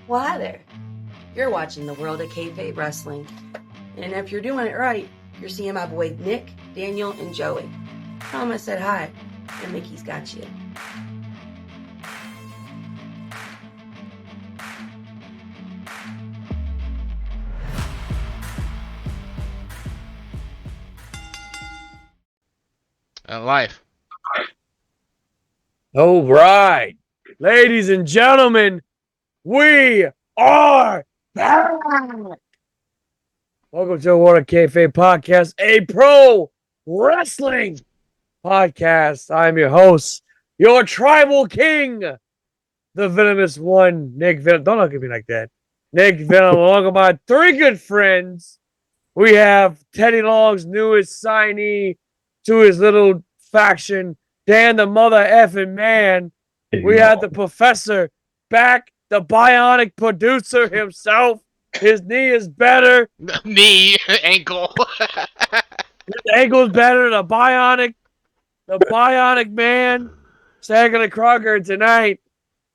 Well, hi there. You're watching the world of Kayfabe Wrestling. And if you're doing it right, you're seeing my boy Nick, Daniel, and Joey. Tell them I said hi, and Mickey's got you. Life. All right, ladies and gentlemen, we are back. Welcome to the World of Kayfabe podcast, a pro wrestling podcast. I'm your host, your tribal king, the venomous one, Nick Venom. Don't look at me like that. Nick Venom, along with my three good friends. We have Teddy Long's newest signee to his little faction, Dan the mother effing man. We had the professor back, the bionic producer himself. His knee is better. Knee, ankle. His ankle's better. The bionic man. Sagan and Crocker. Tonight,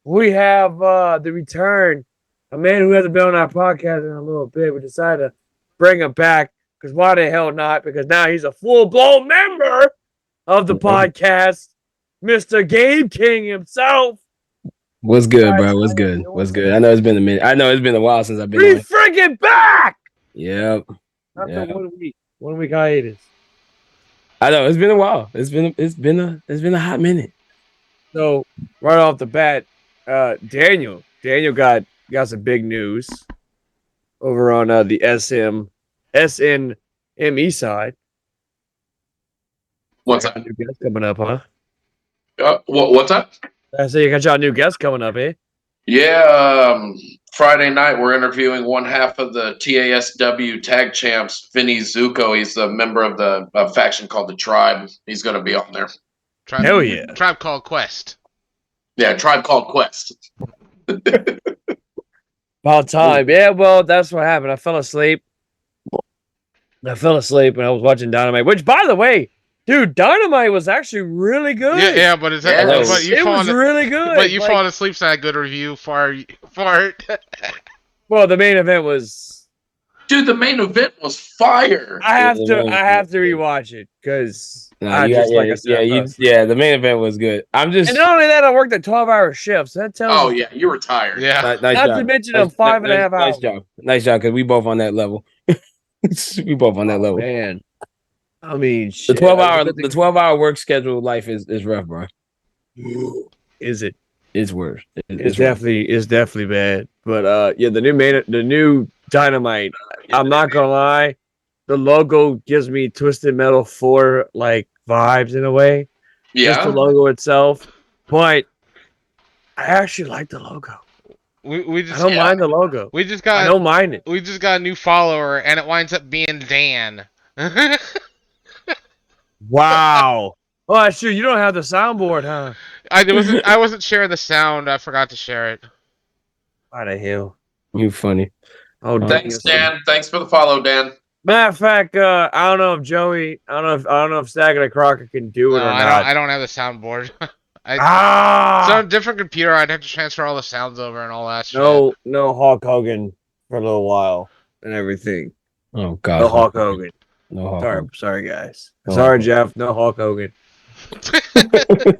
we have the return. A man who hasn't been on our podcast in a little bit. We decided to bring him back because why the hell not? Because now he's a full-blown member of the podcast. Mr. Game King himself. What's good, bro? What's good? What's good? I know it's been a minute. I know it's been a while since I've been We on. freaking back! Yep. After 1 week hiatus. I know it's been a while. It's been a hot minute. So right off the bat, Daniel got some big news over on the SNME side. What's up? New guest coming up, huh? What's up? I say you got y'all new guest coming up, eh? Yeah, Friday night we're interviewing one half of the TASW tag champs, Vinny Zuko. He's a member of the faction called the Tribe. He's going to be on there. Hell yeah. Tribe called Quest. Yeah, Tribe called Quest. About time. Yeah, well, that's what happened. I fell asleep when I was watching Dynamite, which, by the way, dude, Dynamite was actually really good. Yeah, but it's Yeah, but you it was really good. But you falling asleep's not a good review for it. Well, the main event was. Dude, the main event was fire. I have to rewatch it because The main event was good. and not only that, I worked a 12-hour shift. So that tells. Oh yeah, you were tired. Yeah. Nice Not job. to mention I'm 5.5 hours. Nice job, because we both on that level. We both on that level. Man, I mean, The shit. 12-hour work schedule life is rough, bro. Is it? It's worse. It's definitely bad. But yeah, the new Dynamite. I'm not gonna lie, the logo gives me Twisted Metal 4 like vibes in a way. Just the Yeah. logo itself, but I actually like the logo. We just I don't mind the logo. we just I got don't mind it. we just got a new follower and it winds up being Dan. Wow. Oh, that's true. You don't have the soundboard, huh? I wasn't sharing the sound. I forgot to share it. Why the hell? You funny. Oh, Thanks, Dan. Thanks for the follow, Dan. Matter of fact, I don't know if Joey, I don't know if Staggin' and Crocker can do it No, or I not. don't have the soundboard. So on a different computer, I'd have to transfer all the sounds over and all that shit. No Hulk Hogan for a little while and everything. Oh God. No Hulk Hogan. No Hulk. Sorry guys. No Sorry, Hulk. Jeff. No Hulk Hogan.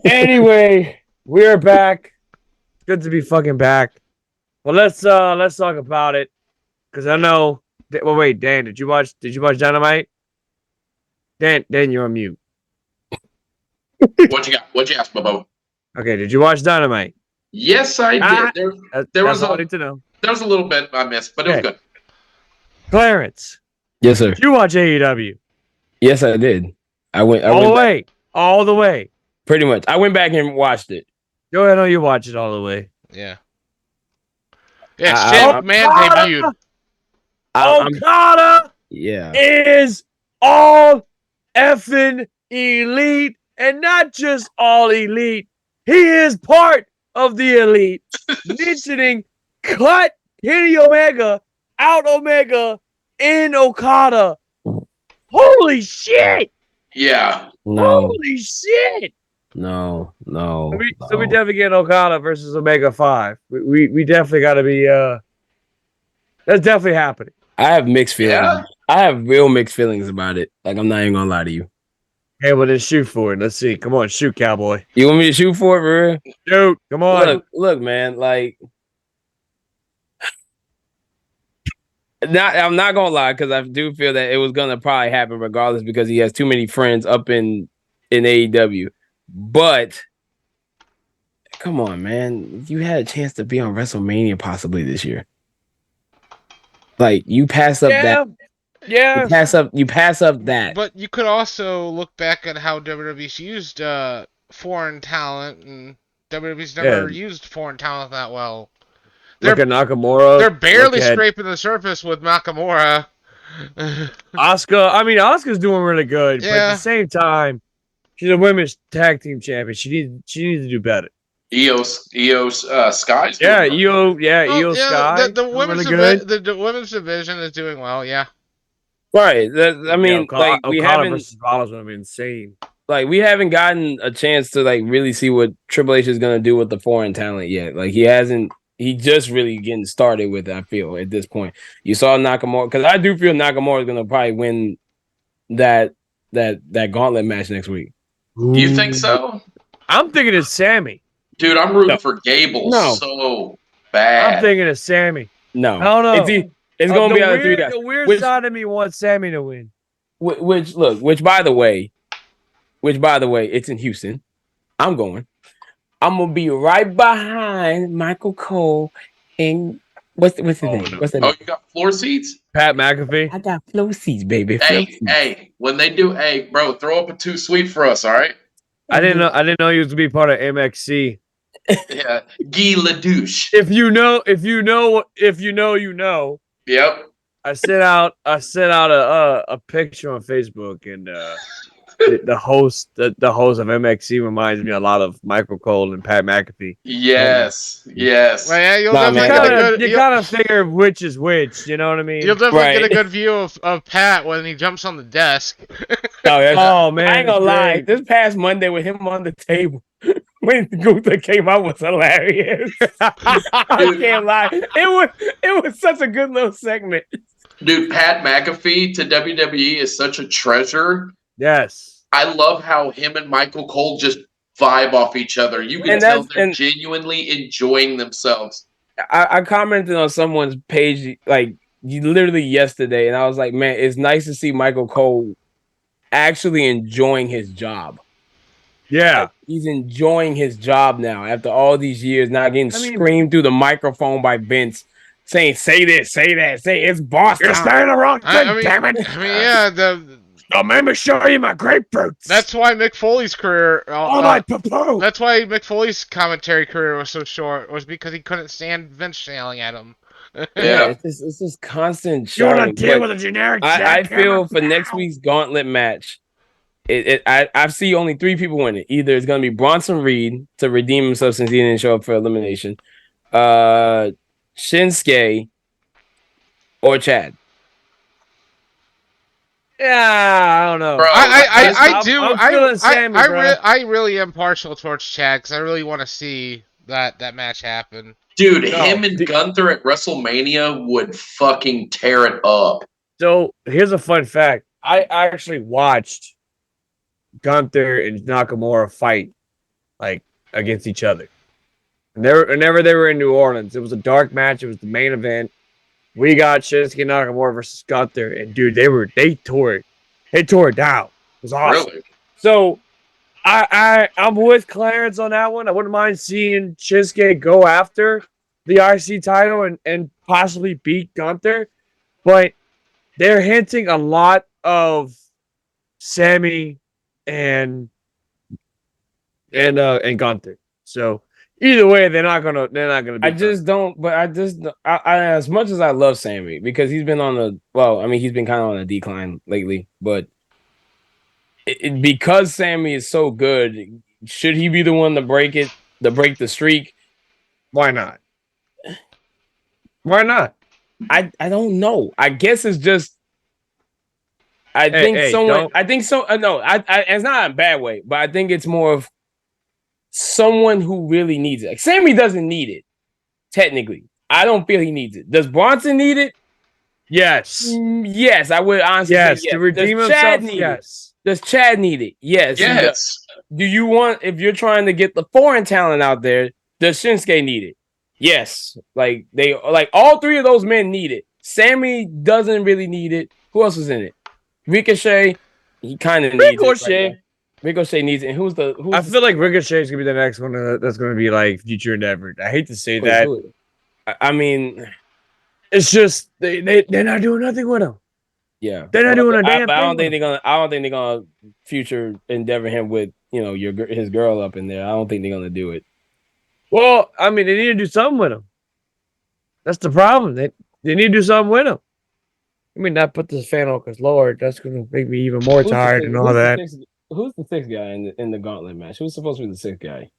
Anyway, we're back. Good to be fucking back. Well, let's talk about it because I know. Well, wait, Dan, did you watch Dynamite? Dan, you're on mute. What you got? What you ask, Bobo? Okay, did you watch Dynamite? Yes, I did. There was That's all I need to know. there was a little bit I missed, but it was Okay. good. Clarence, Yes, sir. did you watch AEW? Yes, I did. I went All the way. pretty much. I went back and watched it. Go ahead, I know you watch it all the way. Yeah. Yeah, Shane Man debuted. Okada Yeah. is all effing elite, and not just all elite. He is part of the elite. Mentioning cut Kenny Omega out Omega in Okada. Holy shit! Yeah. No. Holy shit! So we definitely get Okada versus Omega 5. We definitely got to be. That's definitely happening. I have mixed feelings. Yeah? I have real mixed feelings about it. Like, I'm not even gonna lie to you. Hey, well, then shoot for it. Let's see. Come on, shoot, cowboy. You want me to shoot for it, for real? Shoot. Come on. Look, man. Like, I'm not gonna lie, because I do feel that it was gonna probably happen regardless, because he has too many friends up in AEW. But come on, man, you had a chance to be on WrestleMania possibly this year. Like, you pass up that. Yeah. You pass up that. But you could also look back at how WWE's used foreign talent, and WWE's never used foreign talent that well. Look at Nakamura. They're barely scraping the surface with Nakamura. Asuka. I mean, Asuka's doing really good, but at Yeah. the same time, she's a women's tag team champion. She needs to do better. Io Sky's Yeah, doing Io Sky. The women's really good. the women's division is doing well. Yeah. Right. I mean, like, we Okada haven't versus Rollins would be insane. like we haven't gotten a chance to like really see what Triple H is gonna do with the foreign talent yet. Like, he hasn't. He just really getting started with it, I feel, at this point. You saw Nakamura, because I do feel Nakamura is gonna probably win that gauntlet match next week. Do you think so? I'm thinking it's Sammy. Dude, I'm rooting for Gable so bad. I'm thinking it's Sammy. No. I don't know. It's gonna be out of three guys. The weird side of me wants Sammy to win. Which by the way, it's in Houston. I'm gonna be right behind Michael Cole and what's his name? No. What's that? Oh, you got floor seats? Pat McAfee. I got flow seats, baby. Hey, when they do, bro, throw up a 2 suite for us, all right? I didn't know he was to be part of MXC. Yeah, Guy Ledouche. If you know, you know. Yep. I sent out a picture on Facebook, and the host of MXC reminds me a lot of Michael Cole and Pat McAfee. Yes. Well, yeah, you'll definitely man. get a good. You kind of figure which is which. You know what I mean? You'll definitely get a good view of Pat when he jumps on the desk. Oh man, I ain't gonna lie. This past Monday with him on the table, when Gunther came out, was hilarious. I can't lie. It was such a good little segment. Dude, Pat McAfee to WWE is such a treasure. Yes. I love how him and Michael Cole just vibe off each other. You can tell they're genuinely enjoying themselves. I commented on someone's page like literally yesterday, and I was like, man, it's nice to see Michael Cole actually enjoying his job. Yeah. Like, he's enjoying his job now after all these years, not getting screamed through the microphone by Vince saying, say this, say that, say it's boss. You're saying the wrong thing, damn it. I mean, yeah, let me show you my grapefruits. That's why Mick Foley's career. That's why Mick Foley's commentary career was so short. Was because he couldn't stand Vince yelling at him. Yeah, it's just constant. You want to deal with a generic? I feel for next week's gauntlet match, I see only 3 people winning. Either it's gonna be Bronson Reed to redeem himself since he didn't show up for elimination, Shinsuke, or Chad. Yeah, I don't know. Bro, I really am partial towards Chad because I really want to see that match happen. Dude, him and Gunther at WrestleMania would fucking tear it up. So here's a fun fact. I actually watched Gunther and Nakamura fight like against each other. Whenever they were in New Orleans, it was a dark match. It was the main event. We got Shinsuke Nakamura versus Gunther, and dude, they tore it down. It was awesome. Really? So I'm with Clarence on that one. I wouldn't mind seeing Shinsuke go after the IC title and possibly beat Gunther, but they're hinting a lot of Sammy and Gunther. So either way, they're not gonna. Be as much as I love Sammy because he's been he's been kind of on a decline lately, but because Sammy is so good, should he be the one to break the streak? Why not? Why not? I don't know. I guess it's just. I think it's not in a bad way, but I think it's more of someone who really needs it. Like Sammy doesn't need it, technically. I don't feel he needs it. Does Bronson need it? Yes. Yes, I would honestly say yes. To redeem Does himself. Chad need it? Does Chad need it? Yes. Yes. Do you want, if you're trying to get the foreign talent out there, does Shinsuke need it? Yes. Like all three of those men need it. Sammy doesn't really need it. Who else is in it? Ricochet, he kind of needs it. Right? Ricochet needs it. And who's I feel like Ricochet is gonna be the next one that's gonna be like future endeavor. I hate to say that. I mean, it's just they're not doing nothing with him. Yeah, they're not doing a damn thing. I don't think they're gonna future endeavor him with his girl up in there. I don't think they're gonna do it. Well, I mean, they need to do something with him. That's the problem. They need to do something with him. I mean, not put this fan on because Lord, that's gonna make me even more tired and all that. Who's the sixth guy in the gauntlet match? Who's supposed to be the sixth guy?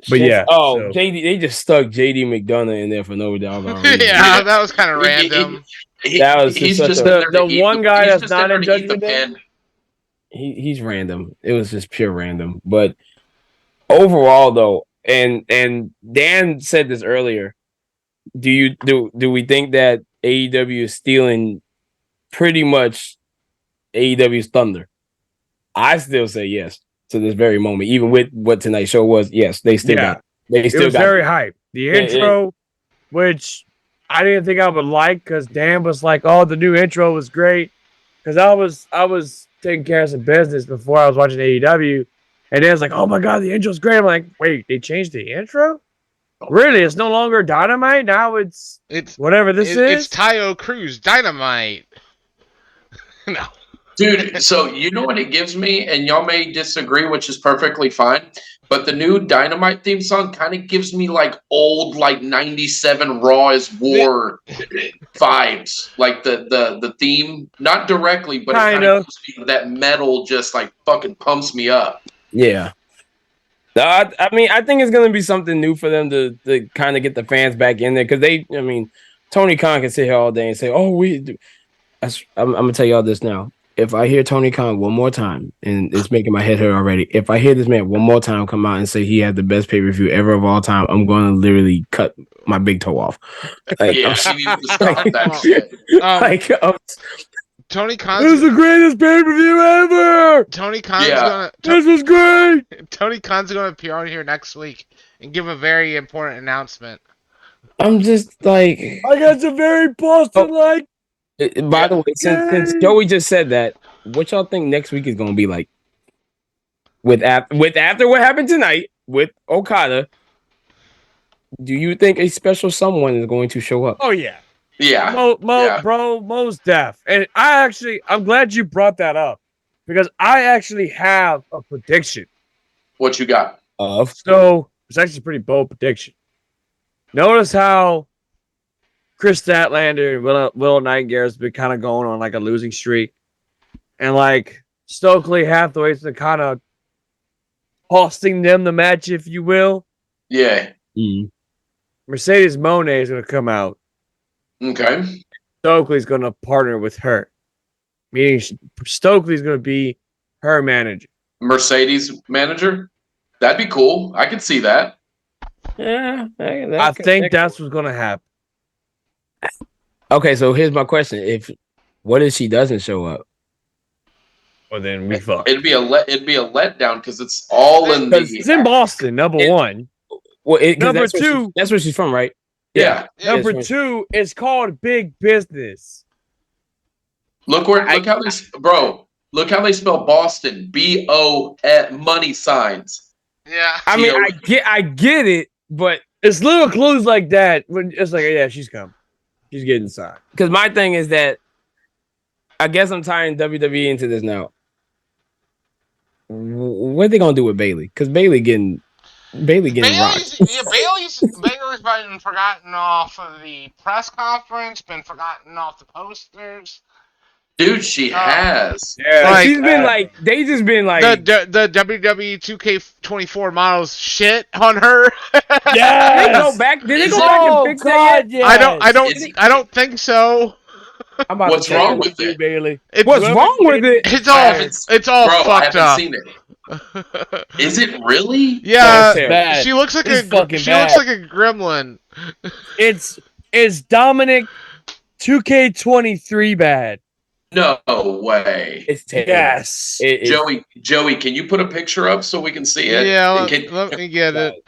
But yeah. JD, they just stuck JD McDonough in there for no doggone reason. Yeah, that was kind of random. He's just the one guy that's not in Judgment Day. He's random. It was just pure random. But overall, though, and Dan said this earlier. Do we think that AEW is stealing pretty much AEW's thunder? I still say yes to this very moment, even with what tonight's show was. Yes, they still got. It was very hype. The intro, which I didn't think I would like, because Dan was like, "Oh, the new intro was great," because I was taking care of some business before I was watching AEW, and Dan's like, "Oh my god, the intro's great." I'm like, "Wait, they changed the intro? Really? It's no longer Dynamite now. It's whatever this is. It's Taio Cruz Dynamite." No. Dude, so you know what it gives me, and y'all may disagree, which is perfectly fine, but the new Dynamite theme song kind of gives me like old, like 97 Raw is War vibes. Like the theme, not directly, but it kind of gives me that metal just like fucking pumps me up. Yeah. I mean, I think it's going to be something new for them to kind of get the fans back in there, because Tony Khan can sit here all day and say, "Oh, I'm going to tell y'all this now. If I hear Tony Khan one more time, and it's making my head hurt already, if I hear this man one more time come out and say he had the best pay-per-view ever of all time, I'm going to literally cut my big toe off." Like, yeah, she needs to stop that shit. Tony Khan's this is the greatest pay-per-view ever. Tony Khan's this was great. Tony Khan's going to appear on here next week and give a very important announcement. I'm just like, I got some very Boston-like. By the way, since Joey just said that, what y'all think next week is going to be like? With after what happened tonight with Okada, do you think a special someone is going to show up? Oh yeah, yeah, bro, most def. And I'm glad you brought that up, because I actually have a prediction. What you got? So it's actually a pretty bold prediction. Notice how Chris Statlander and Willow Nightingale has been kind of going on like a losing streak. And like Stokely Hathaway's been kind of costing them the match, if you will. Yeah. Mm-hmm. Mercedes Moné is going to come out. Okay. Stokely's going to partner with her. Meaning Stokely's going to be her manager. Mercedes manager? That'd be cool. I could see that. Yeah. I think that's what's going to happen. Okay, so here's my question: what if she doesn't show up? Well, then we fuck. It'd be a letdown, because it's all it's in Boston. Number one. Well, number two. That's where she's from, right? Yeah. Number two, it's called Big Business. Look how they spell Boston. BO money signs. Yeah. I mean, I get it, but it's little clues like that. When it's like, yeah, she's coming. She's getting signed. Because my thing is that I guess I'm tying WWE into this now. What are they gonna do with Bayley? Because Bayley getting rocked. Bayley's been forgotten off of the press conference, been forgotten off the posters. Dude, she has. Yeah, she's been like, they just been like the WWE 2K24 models shit on her. Yeah. Did they go back and fix that yet? Yes. I don't think so. What's wrong with it, Bayley? What's wrong with it? It's all fucked up. I haven't seen it. Is it really? Yeah, bad. she looks like It's fucking bad. looks like a gremlin. It's Dominic 2K23 bad. No way. It's terrible. Yes. Joey, can you put a picture up so we can see it? Yeah, let me get it.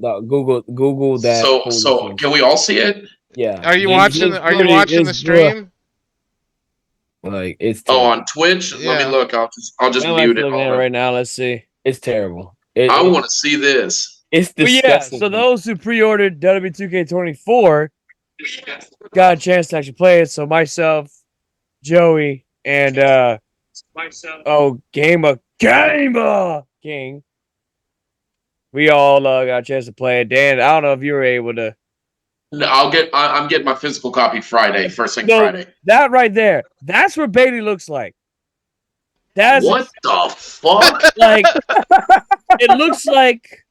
Google that. So can we all see it? Yeah. Are you watching the stream? Like it's Oh, terrible. on Twitch. Yeah. Let me look. I'll just I'm mute it. looking at it right now. Let's see. It's terrible. I want to see this. It's But yeah, disgusting. so those who pre-ordered WWE 2K24 got a chance to actually play it. So myself, Joey, and Gamer King. We all got a chance to play it. Dan, I don't know if you were able to. No, I'm getting my physical copy Friday, first thing Friday. That right there, that's what Bailey looks like. What the fuck? Like, it looks like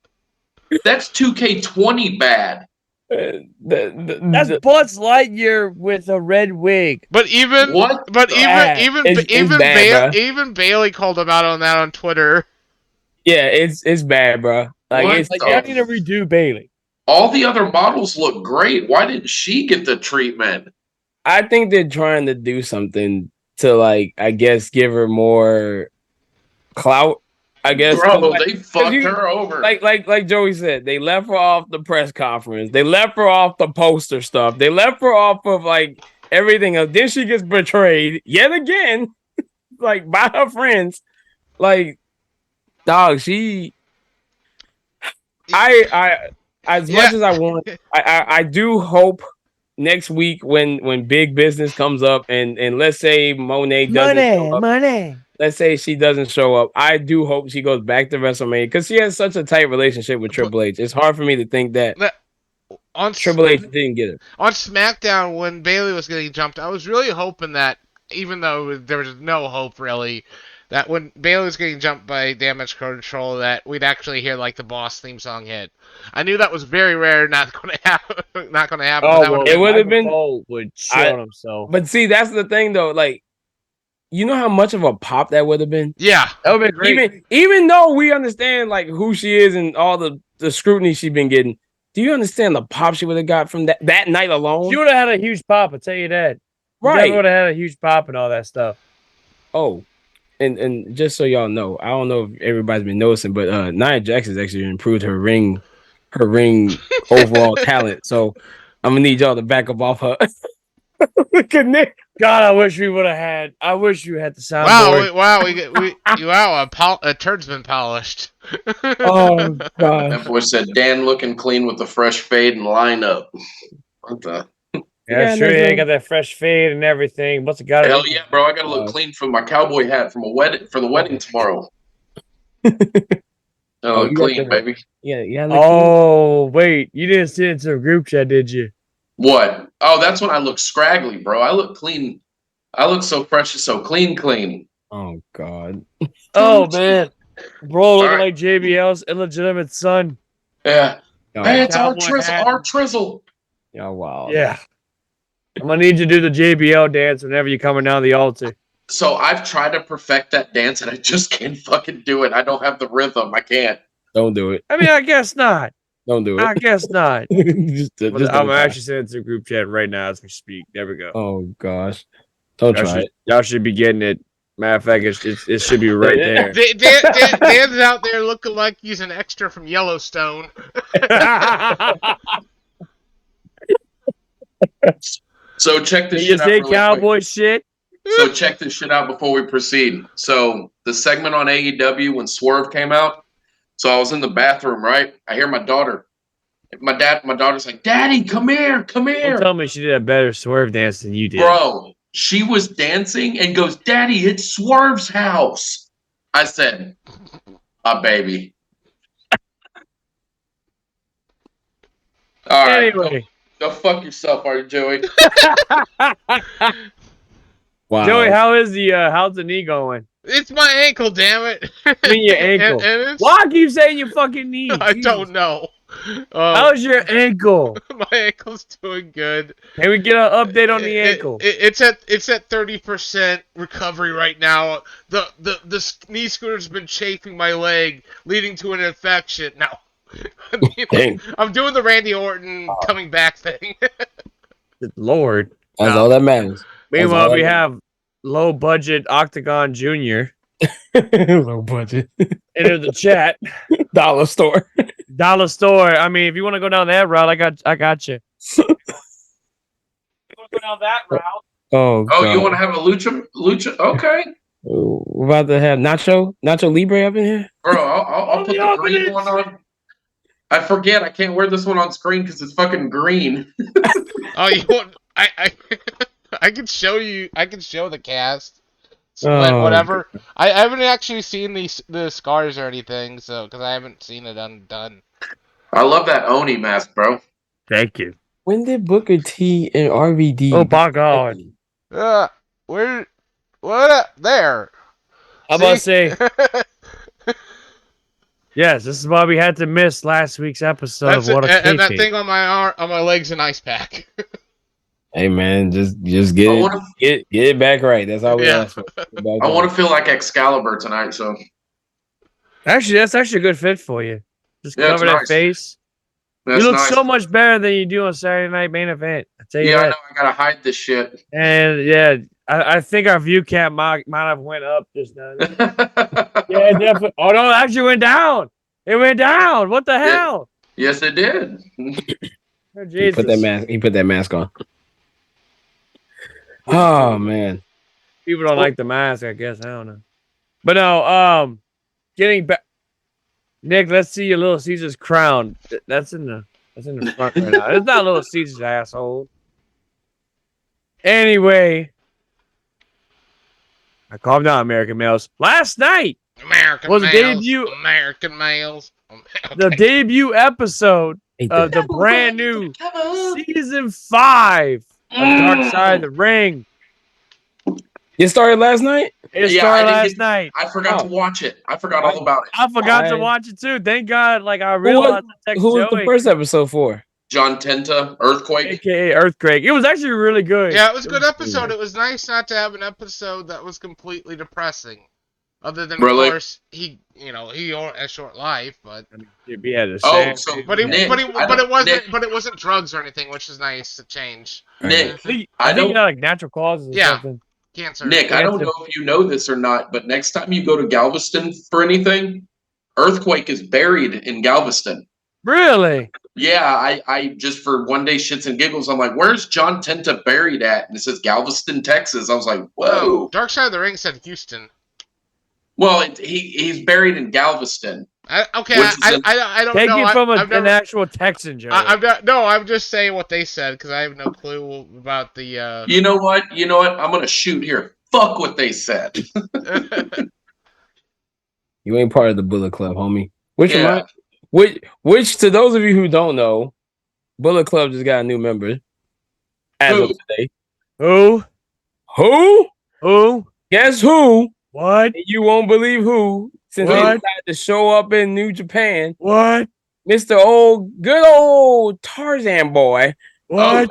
That's 2K20 bad. that's Buzz Lightyear with a red wig. But even bad, even Bailey called him out on that on Twitter. Yeah, it's bad, bro. Like it's I need to redo Bailey. All the other models look great. Why didn't she get the treatment? I think they're trying to do something to, like, I guess, give her more clout. I guess, Bro, they fucked her over. Like Joey said, they left her off the press conference. They left her off the poster stuff. They left her off of like everything else. Then she gets betrayed yet again, like by her friends. Like, dog, as much as I want, I do hope next week when big business comes up and let's say Monet doesn't show up, let's say she doesn't show up, I do hope she goes back to WrestleMania because she has such a tight relationship with Triple H. It's hard for me to think that Triple H didn't get her. On SmackDown, when Bailey was getting jumped, I was really hoping that, even though there was no hope really, that when Bailey was getting jumped by Damage Control, that we'd actually hear like the Boss theme song hit. I knew that was very rare, not going to happen. Oh, well, it would have been. Would shit on himself. But see, that's the thing though. Like, you know how much of a pop that would have been. Yeah, that would have been great. Even though we understand like who she is and all the scrutiny she's been getting, do you understand the pop she would have got from that night alone? She would have had a huge pop. I'll tell you that. Right, would have had a huge pop and all that stuff. Oh. And just so y'all know, I don't know if everybody's been noticing, but Nia Jax has actually improved her ring overall talent. So I'm gonna need y'all to back up off her. Look at Nick. God, I wish we would have had. I wish you had the soundboard. A turd's been polished. Oh God. That boy said Dan looking clean with the fresh fade and lineup. What the? Yeah, sure. You ain't got that fresh fade and everything. What's it got? Hell yeah, bro! I gotta look clean for my cowboy hat for the wedding tomorrow. Clean, baby. Yeah. Oh wait, you didn't send it to a group chat, did you? What? Oh, that's when I look scraggly, bro. I look clean. I look so fresh and so clean. Oh God. Oh man, bro, looking like JBL's illegitimate son. Yeah. Oh, hey, it's our Trizzle. Oh wow. Yeah. I'm gonna need you to do the JBL dance whenever you're coming down the altar. So I've tried to perfect that dance and I just can't fucking do it. I don't have the rhythm. I can't. Don't do it. I mean, I guess not. Don't do it. I guess not. just I'm actually sending it to a group chat right now as we speak. There we go. Oh gosh. Don't try it. Y'all should be getting it. Matter of fact, it should be right there. Dan's out there looking like he's an extra from Yellowstone. So check this shit out. You say cowboy shit? So check this shit out before we proceed. So the segment on AEW when Swerve came out. So I was in the bathroom, right? I hear my daughter. My daughter's like, "Daddy, come here, come here." Don't tell me she did a better Swerve dance than you did. Bro, she was dancing and goes, "Daddy, it's Swerve's house." I said, baby. All right. Anyway. Go fuck yourself, are you, Joey? Wow. Joey, how's the knee going? It's my ankle, damn it. I mean your ankle. Why keep saying your fucking knee? I don't know. How's your ankle? My ankle's doing good. Can we get an update on the ankle? It's at 30% recovery right now. The knee scooter's been chafing my leg, leading to an infection. Now, I'm doing the Randy Orton coming back thing. Good Lord. That's all that matters. Meanwhile, we have low budget Octagon Jr. low budget. Enter the chat. Dollar store. Dollar store. I mean, if you want to go down that route, I got you. You want to go down that route? Oh, you want to have a lucha? Okay, we're about to have Nacho Libre up in here. bro. I'll put the green one on. I forget. I can't wear this one on screen because it's fucking green. Oh, you want? I can show you. I can show the cast. So whatever. I haven't actually seen the scars or anything, so because I haven't seen it undone. I love that Oni mask, bro. Thank you. When did Booker T and RVD? Oh my God. Where? What? There. I'm about to say. Yes, this is why we had to miss last week's episode of What a Kayfabe. And that thing on my arm, on my leg's an ice pack. Hey man, just get it back right. That's all we ask for. I want to feel like Excalibur tonight. So actually, that's actually a good fit for you. Just cover that face. That's you look nice. so much better than you do on Saturday Night Main Event. I tell you I that. know. I gotta hide this shit. And yeah, I think our view cap might have went up just now. Yeah, definitely. Oh no, it actually went down. It went down. What the hell? Yes, it did. Oh, Jesus. He put that mask on. Oh man. People don't like the mask, I guess. I don't know. But no, getting back, Nick, let's see your Little Caesar's crown. That's in the front right now. It's not Little Caesar's, asshole. Anyway, I calmed down, American males. Last night was the debut. American males. Okay. The debut episode of the brand new season 5 of Dark Side of the Ring. It started last night? It started last night. I forgot to watch it. I forgot all about it. I forgot to watch it too. Thank God. Like I realized. Who was the first episode for? John Tenta, Earthquake. AKA Earthquake. It was actually really good. Yeah, it was a good episode. It was nice not to have an episode that was completely depressing. Other than, of course, he had a short life, but he had a but it wasn't drugs or anything, which is nice to change. Nick, I think like natural causes. Or something. Cancer. Nick, I don't know if you know this or not, but next time you go to Galveston for anything, Earthquake is buried in Galveston. Really? Yeah, I just for one day shits and giggles, I'm like, where's John Tenta buried at? And it says Galveston, Texas. I was like, whoa. Dark Side of the Ring said Houston. Well, he's buried in Galveston. I don't Take know. Take it from an actual Texan, Joe. I'm just saying what they said because I have no clue about the. You know what? I'm gonna shoot here. Fuck what they said. You ain't part of the Bullet Club, homie. Which to those of you who don't know, Bullet Club just got a new member as of today. Who? Guess who? What? You won't believe who. Since he decided to show up in New Japan. What? Good old Tarzan boy. What?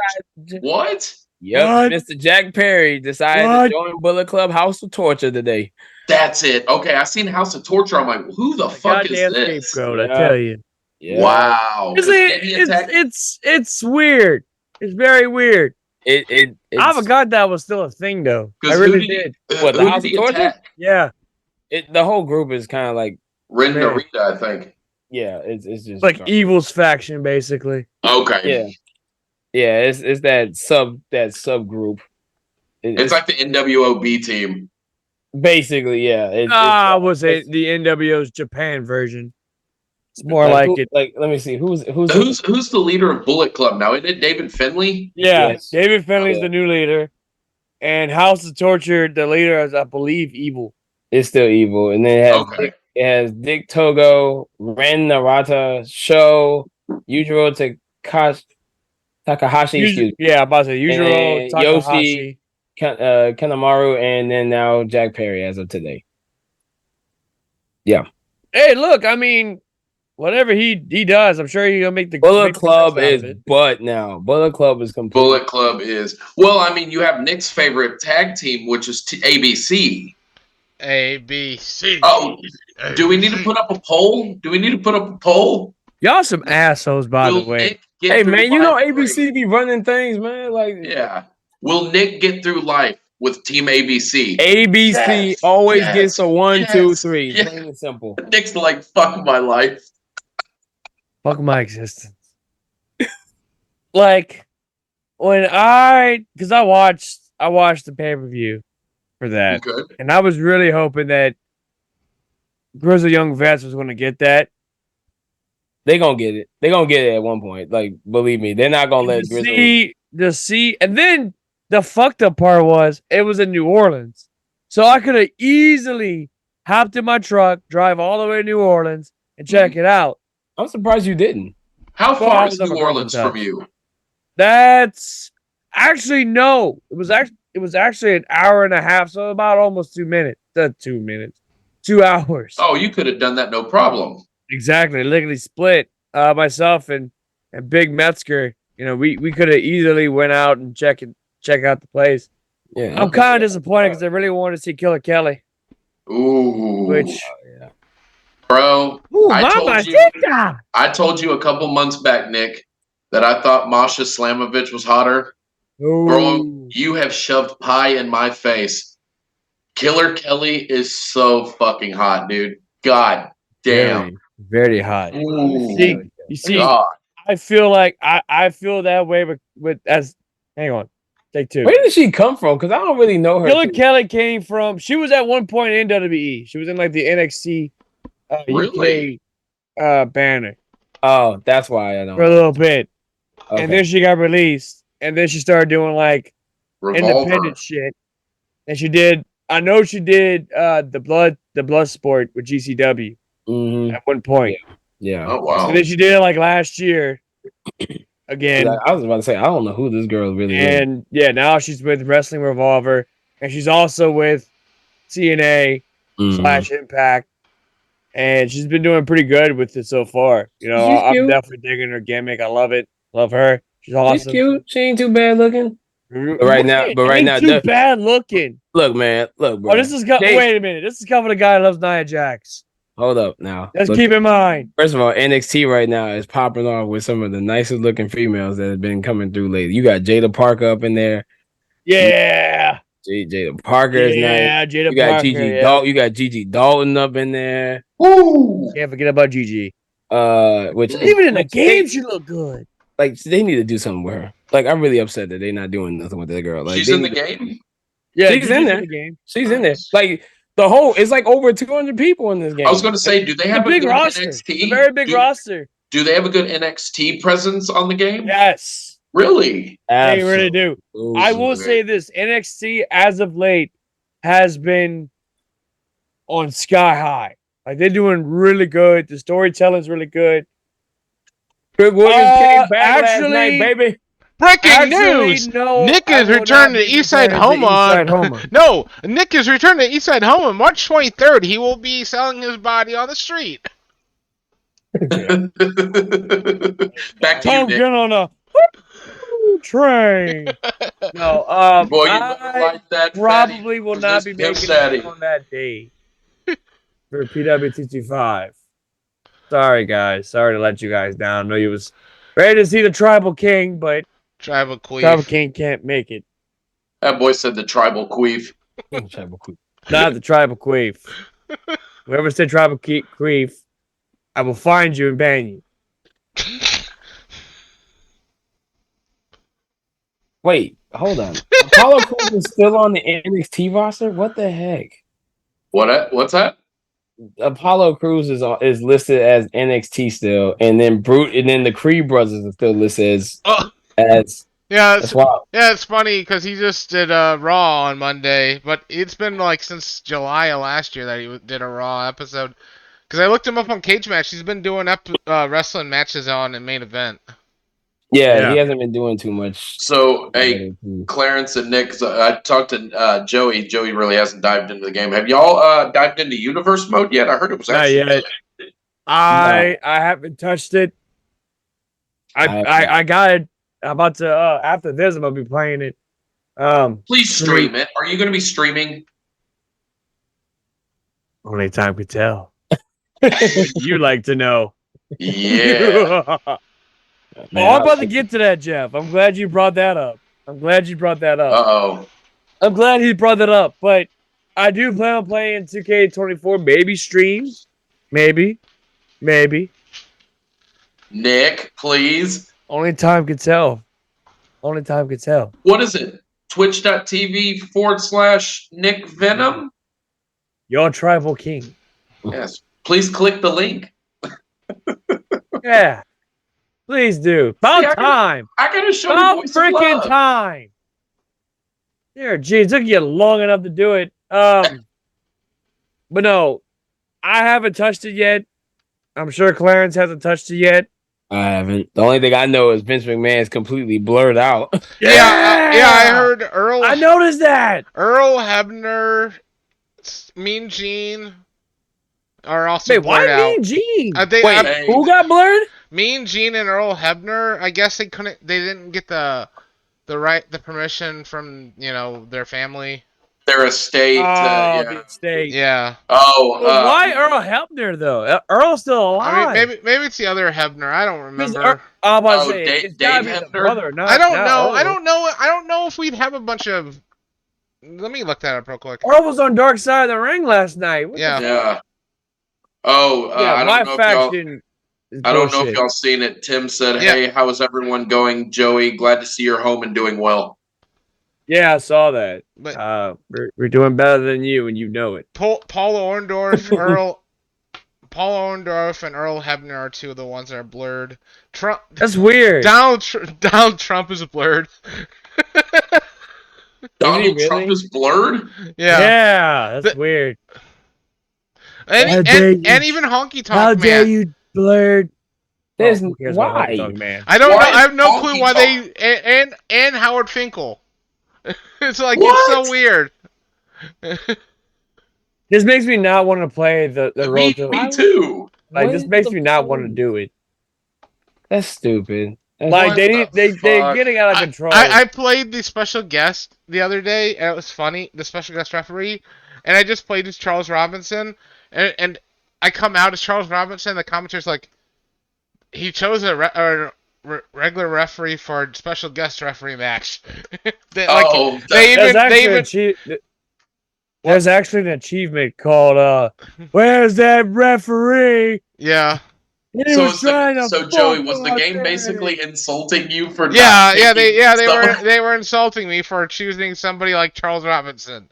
What? Yep. What? Mr. Jack Perry decided to join Bullet Club House of Torture today. That's it. Okay, I seen House of Torture. I'm like, who the fuck is this? Scapegoat, I tell you. Yeah. Wow. It's weird. It's very weird. I forgot that was still a thing, though. I really did. What, the House of Torture? Yeah. The whole group is kind of like Ren Narita, I think. Yeah, it's just like Evil's faction, basically. Okay. Yeah. It's that subgroup. It's like the NWOB team. Basically, yeah. Was it the NWO's Japan version? It's more like it. Like, let me see. Who's the leader of Bullet Club now? Isn't it David Finley? Yeah, yes. David Finley's the new leader, and House of Torture, the leader is, I believe, Evil. It's still Evil, and then it has Dick Togo, Ren Narita, Sho, Yujiro Takahashi. Excuse me. Yeah, I'm about to say Yujiro Takahashi, Yoshi, Kanemaru, and then now Jack Perry as of today. Yeah. Hey, look, I mean, whatever he does, I'm sure he'll make the Bullet make the Club best out is of it. butt now. Bullet Club is complete. Bullet Club is. Well, I mean, you have Nick's favorite tag team, which is ABC. ABC. Oh, do we need to put up a poll? Y'all some assholes, by the Will way. Nick get Hey through man, you know life ABC great? be running things, man. Like Yeah. Will Nick get through life with Team ABC? ABC Yes, always yes, gets the 1, 2, yes, 3. yes. Plain and simple. Nick's like, fuck my life. Fuck my existence. Like because I watched the pay-per-view for that. Okay. And I was really hoping that Grizzly Young Vets was gonna get that. They gonna get it. They gonna get it at one point. Like, believe me, they're not gonna let Grizzly. And then the fucked up part was it was in New Orleans. So I could have easily hopped in my truck, drive all the way to New Orleans, and check it out. I'm surprised you didn't. How Well, I far was is at my New Orleans girlfriend's from house. you? That's actually no. It was actually an hour and a half, so about almost 2 minutes. 2 minutes. 2 hours. Oh, you could have done that no problem. Exactly. Legally split. Myself and Big Metzger, we could have easily went out and check out the place. Yeah, I'm kind of disappointed because I really wanted to see Killer Kelly. Ooh. Which, bro, ooh, I told you a couple months back, Nick, that I thought Masha Slamovich was hotter. Bro, you have shoved pie in my face. Killer Kelly is so fucking hot, dude. God damn. very hot. Ooh. You see, God. I feel like I feel that way with hang on. Take 2. Where did she come from? Because I don't really know her. Killer Kelly came from. She was at one point in WWE. She was in like the NXT Really? UK banner Oh, that's why I don't. for a little bit, Okay. and then she got released, and then she started doing like Revolver. independent shit. And she did. I know she did the blood sport with GCW at one point. Yeah. Oh, wow. And then she did it like last year again. I was about to say I don't know who this girl really is. And yeah, now she's with Wrestling Revolver, and she's also with TNA / Impact, and she's been doing pretty good with it so far. I'm cute. definitely digging her gimmick. I love it. Love her. She's awesome. She's cute. She ain't too bad looking. But right now, too bad looking. Look, man. Look, bro. Oh, this is wait a minute. This is coming from a guy who loves Nia Jax. Hold up now. Let's keep in mind. First of all, NXT right now is popping off with some of the nicest looking females that have been coming through lately. You got Jada Parker up in there. Yeah. Jada Parker is nice. Yeah, Jada You got Parker. Gigi Dalton. You got Gigi Dalton up in there. Ooh. Can't forget about Gigi. Which Even in the game, she looked good. Like they need to do something with her. Like I'm really upset that they're not doing nothing with that girl. Like She's in the game? Yeah, she's in there. The game. She's in there. Like the whole, it's like over 200 people in this game. I was going to say, do they have a big good roster? NXT? A very big roster. Do they have a good NXT presence on the game? Yes. Really? They really do. I will say this. NXT, as of late, has been on sky high. Like, they're doing really good. The storytelling's really good. Greg Williams came back last night, baby. Breaking news! No, Nick is returning to Eastside Homa. No, Nick is returning to Eastside Homa March 23rd. He will be selling his body on the street. Back to you, Nick. Get on a train. No, Boy, you I like that probably will not be Pimp making Daddy. it on that day for PWT25. Sorry, guys. Sorry to let you guys down. I know you was ready to see the Tribal King, but Tribal Queef. Tribal King can't make it. That boy said the tribal queef. Not the Tribal Queef. Whoever said Tribal Queef, I will find you and ban you. Wait, hold on. Apollo Crews is still on the NXT roster? What the heck? What's that? Apollo Crews is listed as NXT still, and then the Creed brothers are still listed as yeah, that's wild. Yeah, it's funny because he just did Raw on Monday, but it's been like since July of last year that he did a Raw episode. Because I looked him up on Cage Match, he's been doing wrestling matches on in main event. Yeah, he hasn't been doing too much. So, hey, Clarence and Nick, I talked to Joey. Joey really hasn't dived into the game. Have y'all dived into Universe mode yet? I heard it was actually not yet. I haven't touched it. I got it. I'm about to after this I'm gonna be playing it. Please stream it. Are you going to be streaming? Only time could tell. You like to know. Yeah. Oh, I'm about to get to that, Jeff. I'm glad you brought that up. I'm glad Uh-oh. I'm glad he brought that up. But I do plan on playing 2K24. Maybe stream. Maybe. Nick, please. Only time could tell. Only time could tell. What is it? Twitch.tv/Nick Venom? Your tribal king. Yes. Please click the link. Yeah. Please do. About time. I gotta show you About voice of freaking love. time. There, geez, it took you long enough to do it. But no, I haven't touched it yet. I'm sure Clarence hasn't touched it yet. I haven't. The only thing I know is Vince McMahon's completely blurred out. Yeah, I heard Earl. I noticed that. Earl Hebner, Mean Gene are also Wait, why blurred out. Mean Gene? Wait, who got blurred? Mean Gene and Earl Hebner. I guess they didn't get the permission from their family. Their estate. The estate. Yeah. Oh. Well, why Earl Hebner though? Earl's still alive. I mean, maybe it's the other Hebner. I don't remember. I'm about to say it's gotta Dave be the Hebner? brother. Not, I don't not know. Earl. I don't know. I don't know if we'd have a bunch of. Let me look that up real quick. Earl was on Dark Side of the Ring last night. What Yeah. Yeah. Oh, yeah, I my don't know faction. I don't know if y'all seen it. Tim said, "Hey, how is everyone going? Joey, glad to see you're home and doing well." Yeah, I saw that. But we're doing better than you, and you know it. Paul Orndorff, Paul Orndorff, and Earl Hebner are two of the ones that are blurred. Trump. That's weird. Donald Trump is blurred. Donald Trump is blurred? Yeah, that's weird. And even Honky Tonk Man. How dare you blurred? There's Who cares about why? Honky Tonk Man? I don't know. Why I have no Honky clue why Tonk? they and Howard Finkel. It's like What? it's so weird. This makes me not want to play the road to. Me too. Like What this is makes the me not want to point? do it. That's stupid. Like What they're the fuck? getting out of control. I played the special guest the other day, and it was funny. The special guest referee, and I just played as Charles Robinson, and I come out as Charles Robinson. The commentator's like, he chose a regular referee for a special guest referee match. There's actually an achievement called "Where's that referee?" Yeah. So Joey, was the game basically insulting you for they not were insulting me for choosing somebody like Charles Robinson.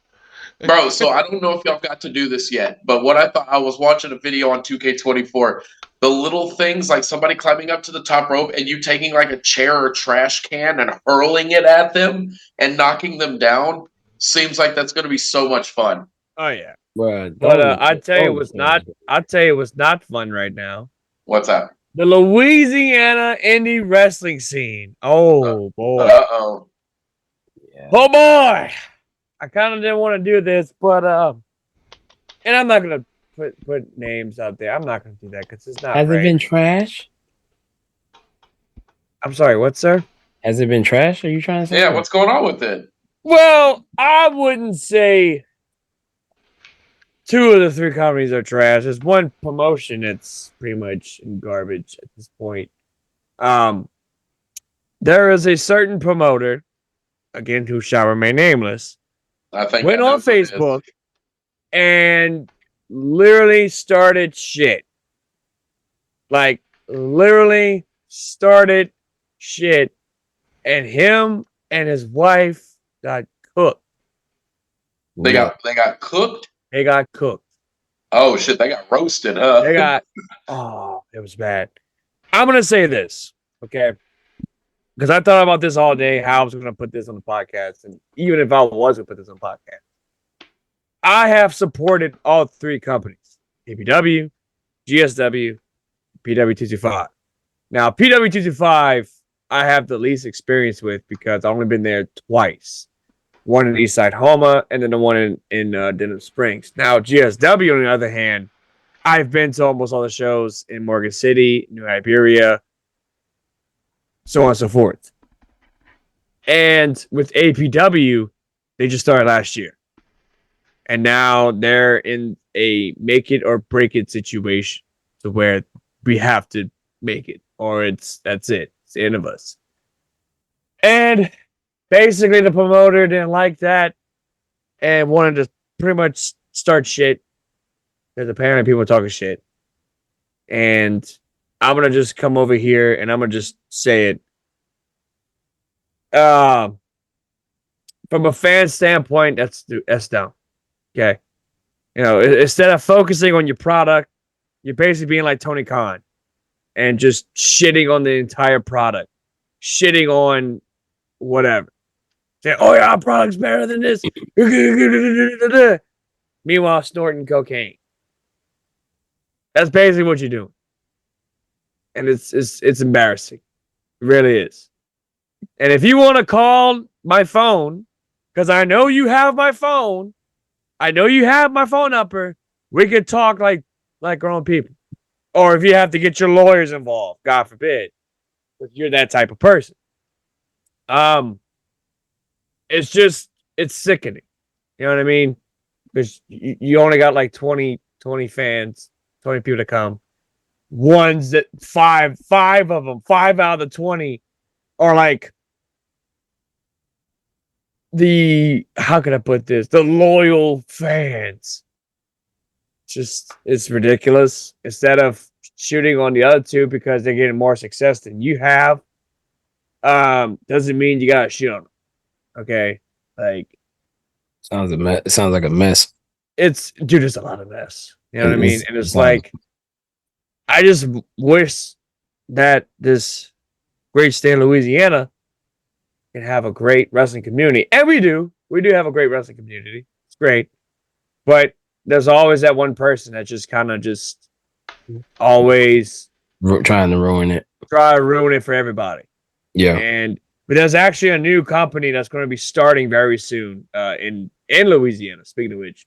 Bro, so I don't know if y'all got to do this yet, but what I was watching a video on 2K24. The little things like somebody climbing up to the top rope and you taking like a chair or trash can and hurling it at them and knocking them down seems like that's going to be so much fun. Oh yeah, Bruh, but I'd tell you it was not fun right now. What's that? The Louisiana indie wrestling scene. Oh boy. Uh-oh. Yeah. Oh boy. I kind of didn't want to do this, but and I'm not gonna put names out there. I'm not gonna do that because it's not. Has right. it been trash? I'm sorry. What, sir? Has it been trash? Are you trying to say? Yeah, what's going on with it? Well, I wouldn't say 2 of the 3 companies are trash. There's one promotion that's pretty much in garbage at this point. There is a certain promoter, again, who shall remain nameless, I think went I know on who it is. Facebook and literally started shit. Like, literally started shit. And him and his wife got cooked. They got cooked? They got cooked. Oh shit, they got roasted, huh? They got it was bad. I'm gonna say this, okay? Because I thought about this all day, how I was gonna put this on the podcast, and even if I was gonna put this on the podcast, I have supported all 3 companies: PPW, GSW, PW225. Now, PW225, I have the least experience with because I've only been there twice. One in Eastside Homa, and then the one in Denham Springs. Now, GSW, on the other hand, I've been to almost all the shows in Morgan City, New Iberia, so on and so forth. And with APW, they just started last year. And now they're in a make it or break it situation to where we have to make it, or that's it. It's the end of us. And basically the promoter didn't like that and wanted to pretty much start shit. Because apparently people are talking shit. And I'm gonna just come over here and I'm gonna just say it. From a fan standpoint, that's down. Okay. Instead of focusing on your product, you're basically being like Tony Khan and just shitting on the entire product, shitting on whatever. Say, oh yeah, our product's better than this. Meanwhile, snorting cocaine. That's basically what you're doing. And it's embarrassing. It really is. And if you want to call my phone, because I know you have my phone, I know you have my phone number, we could talk like grown people. Or if you have to get your lawyers involved, God forbid, if you're that type of person. It's sickening. You know what I mean? Because you only got like 20 fans, 20 people to come. Ones that five of them, 5 out of the 20 are like how can I put this? The loyal fans. It's ridiculous. Instead of shooting on the other two because they're getting more success than you have, doesn't mean you gotta shoot on them. Okay, like sounds a mess. It sounds like a mess. It's a lot of mess. You know what I mean? And it's like, I just wish that this great state of Louisiana can have a great wrestling community, and we do. We do have a great wrestling community. It's great, but there's always that one person that just kind of just always trying to ruin it. Try to ruin it for everybody. Yeah. But there's actually a new company that's going to be starting very soon in Louisiana. Speaking of which,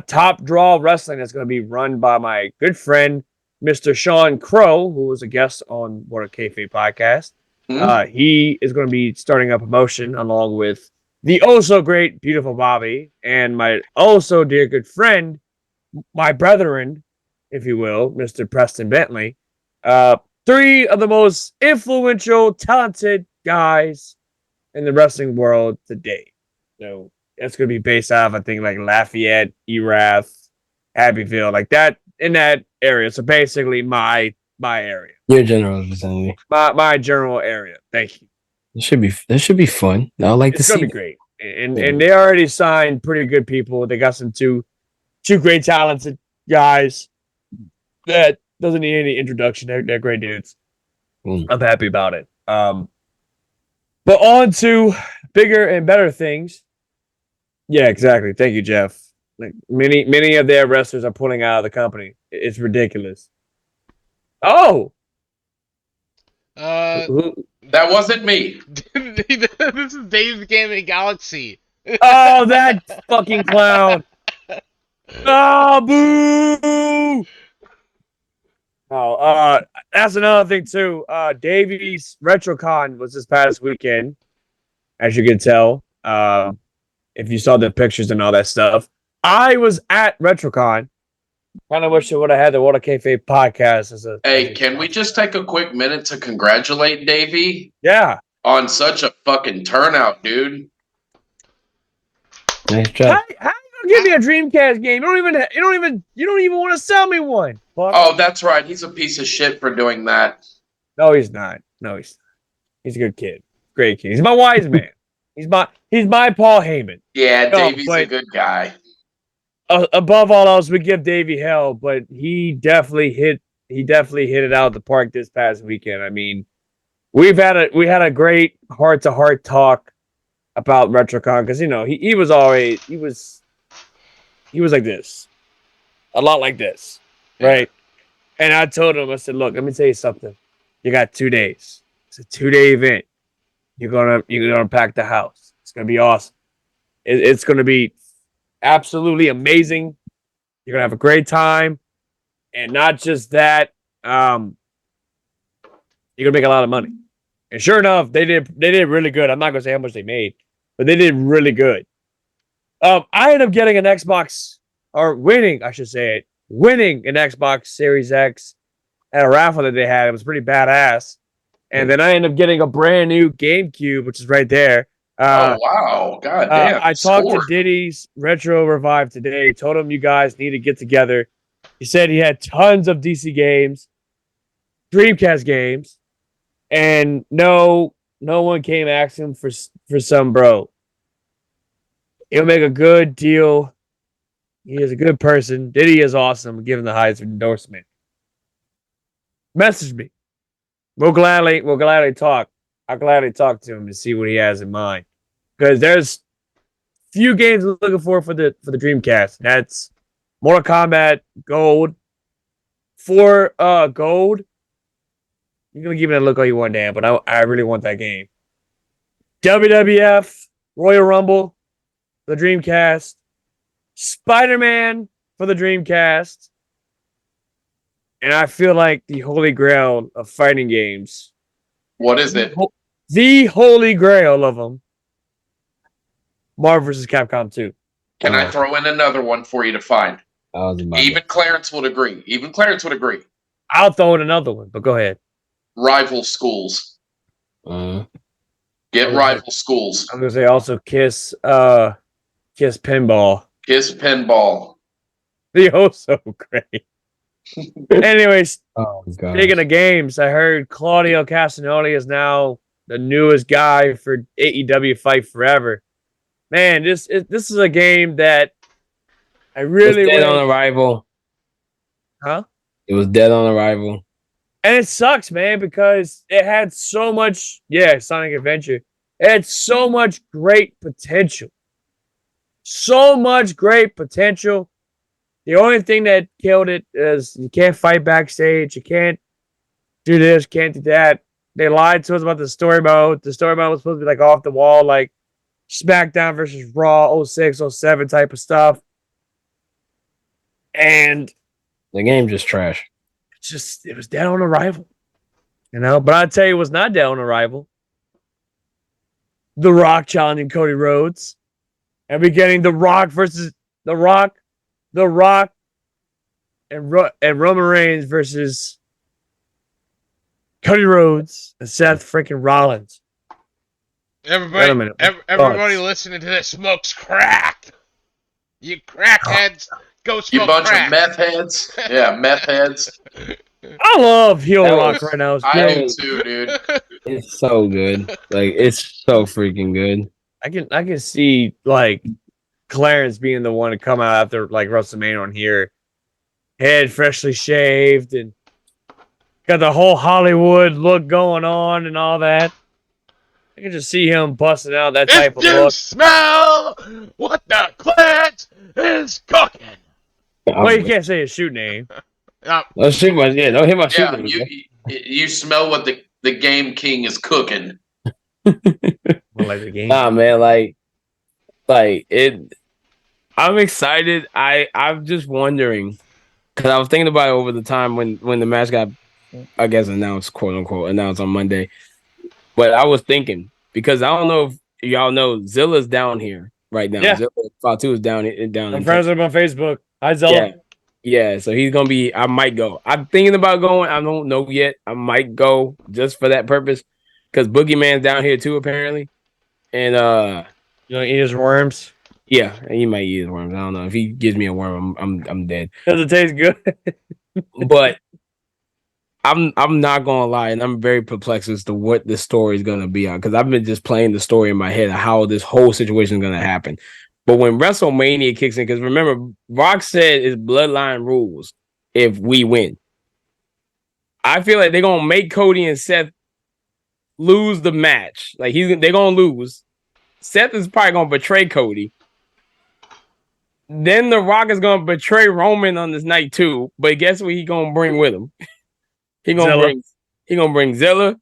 Top Draw Wrestling is going to be run by my good friend, Mr. Sean Crow, who was a guest on What a Kayfabe podcast. He is going to be starting a promotion along with the also great, beautiful Bobby and my also dear good friend, my brethren, if you will, Mr. Preston Bentley. 3 of the most influential, talented guys in the wrestling world today. So that's going to be based off, I think, like Lafayette, Erath, Abbeville, like that, in that area. So basically my area. Your general vicinity. My general area. Thank you. That should be fun. I like to see. It's gonna be great. And they already signed pretty good people. They got some two great talented guys that doesn't need any introduction. They're great dudes. I'm happy about it. But on to bigger and better things. Yeah, exactly. Thank you, Jeff. Like many of their wrestlers are pulling out of the company. It's ridiculous. Oh, that wasn't me. This is Dave's Gaming Galaxy. Oh, that fucking clown. Oh, boo. Oh, that's another thing too. Davies RetroCon was this past weekend, as you can tell. If you saw the pictures and all that stuff, I was at RetroCon. Kind of wish I would have had the What a Kayfabe podcast as a. Hey, can we just take a quick minute to congratulate Davey? Yeah. On such a fucking turnout, dude. Nice job. How you gonna give me a Dreamcast game? You don't even want to sell me one. Fuck. Oh, that's right. He's a piece of shit for doing that. No, he's not. He's a good kid. Great kid. He's my wise man. He's my Paul Heyman. Yeah, Davey's a good guy. Above all else, we give Davey hell, but he definitely hit it out of the park this past weekend. I mean, we had a great heart-to-heart talk about RetroCon because he was like this, a lot like this, right? And I told him, I said, look, let me tell you something. You got 2 days. It's a 2-day event. You're gonna pack the house. It's gonna be awesome. It's gonna be absolutely amazing. You're gonna have a great time, And not just that, you're gonna make a lot of money. And sure enough, they did really good. I'm not gonna say how much they made, but they did really good. I ended up getting an Xbox, or winning, I should say it, winning an Xbox Series X at a raffle that they had. It was pretty badass. And then I ended up getting a brand new GameCube, which is right there. Oh wow! God damn! I talked to Diddy's Retro Revive today. Told him you guys need to get together. He said he had tons of DC games, Dreamcast games, and no one came asking for some bro. He'll make a good deal. He is a good person. Diddy is awesome. Give him the highest endorsement. Message me. We'll gladly talk. I'll gladly talk to him to see what he has in mind. Because there's few games I'm looking for the Dreamcast. That's Mortal Kombat Gold. For Gold, you're gonna give it a look all you want, Dan, but I really want that game. WWF Royal Rumble, the Dreamcast. Spider-Man for the Dreamcast. And I feel like the holy grail of fighting games. What is it? The holy grail of them. Marvel vs. Capcom 2. Can I throw in another one for you to find? Even Clarence would agree. I'll throw in another one, but go ahead. Rival Schools. Get Rival Schools. I'm gonna say also Kiss Pinball. Kiss Pinball. The so great. Anyways, speaking of games, I heard Claudio Castagnoli is now the newest guy for AEW Fight Forever. Man, this is a game that I really it was dead on arrival. Huh? It was dead on arrival. And it sucks, man, because it had so much, Sonic Adventure. It had so much great potential. So much great potential. The only thing that killed it is you can't fight backstage. You can't do this, can't do that. They lied to us about the story mode. The story mode was supposed to be like off the wall, like SmackDown versus Raw 06, 07 type of stuff. And the game just trash. It was dead on arrival. But I'll tell you what's not dead on arrival. The Rock challenging Cody Rhodes. And we're getting The Rock versus The Rock, and Roman Reigns versus Cody Rhodes and Seth freaking Rollins. Everybody listening to this smokes crack. You crackheads, go smoke You bunch crack. of meth heads. Yeah, meth heads. I love heel Rock right now. I do too, dude. It's so good. Like, it's so freaking good. I can see like Clarence being the one to come out after like WrestleMania on here, head freshly shaved and got the whole Hollywood look going on and all that. I can just see him busting out that type of look. Smell what the Clarence is cooking. Well, you can't say his shoot name. Don't hit my shoot name. You smell what the Game King is cooking. Like the game. Nah, man, like it. I'm excited. I'm just wondering because I was thinking about it over the time when the match got, I guess, announced, quote unquote, announced on Monday. But I was thinking because I don't know if y'all know Zilla's down here right now. Yeah. Zilla Fatu is down. I'm friends with him on Facebook. Hi, Zilla. Yeah. So he's gonna be. I might go. I'm thinking about going. I don't know yet. I might go just for that purpose because Boogeyman's down here too apparently. And you know, eat his worms. Yeah, he might eat his worms. I don't know if he gives me a worm, I'm dead. Does it taste good? But I'm not gonna lie, and I'm very perplexed as to what the story is gonna be on because I've been just playing the story in my head of how this whole situation is gonna happen. But when WrestleMania kicks in, because remember, Rock said it's bloodline rules if we win. I feel like they're gonna make Cody and Seth lose the match. Like they're gonna lose. Seth is probably gonna betray Cody. Then The Rock is gonna betray Roman on this night too. But guess what he gonna bring with him? He gonna bring Zilla.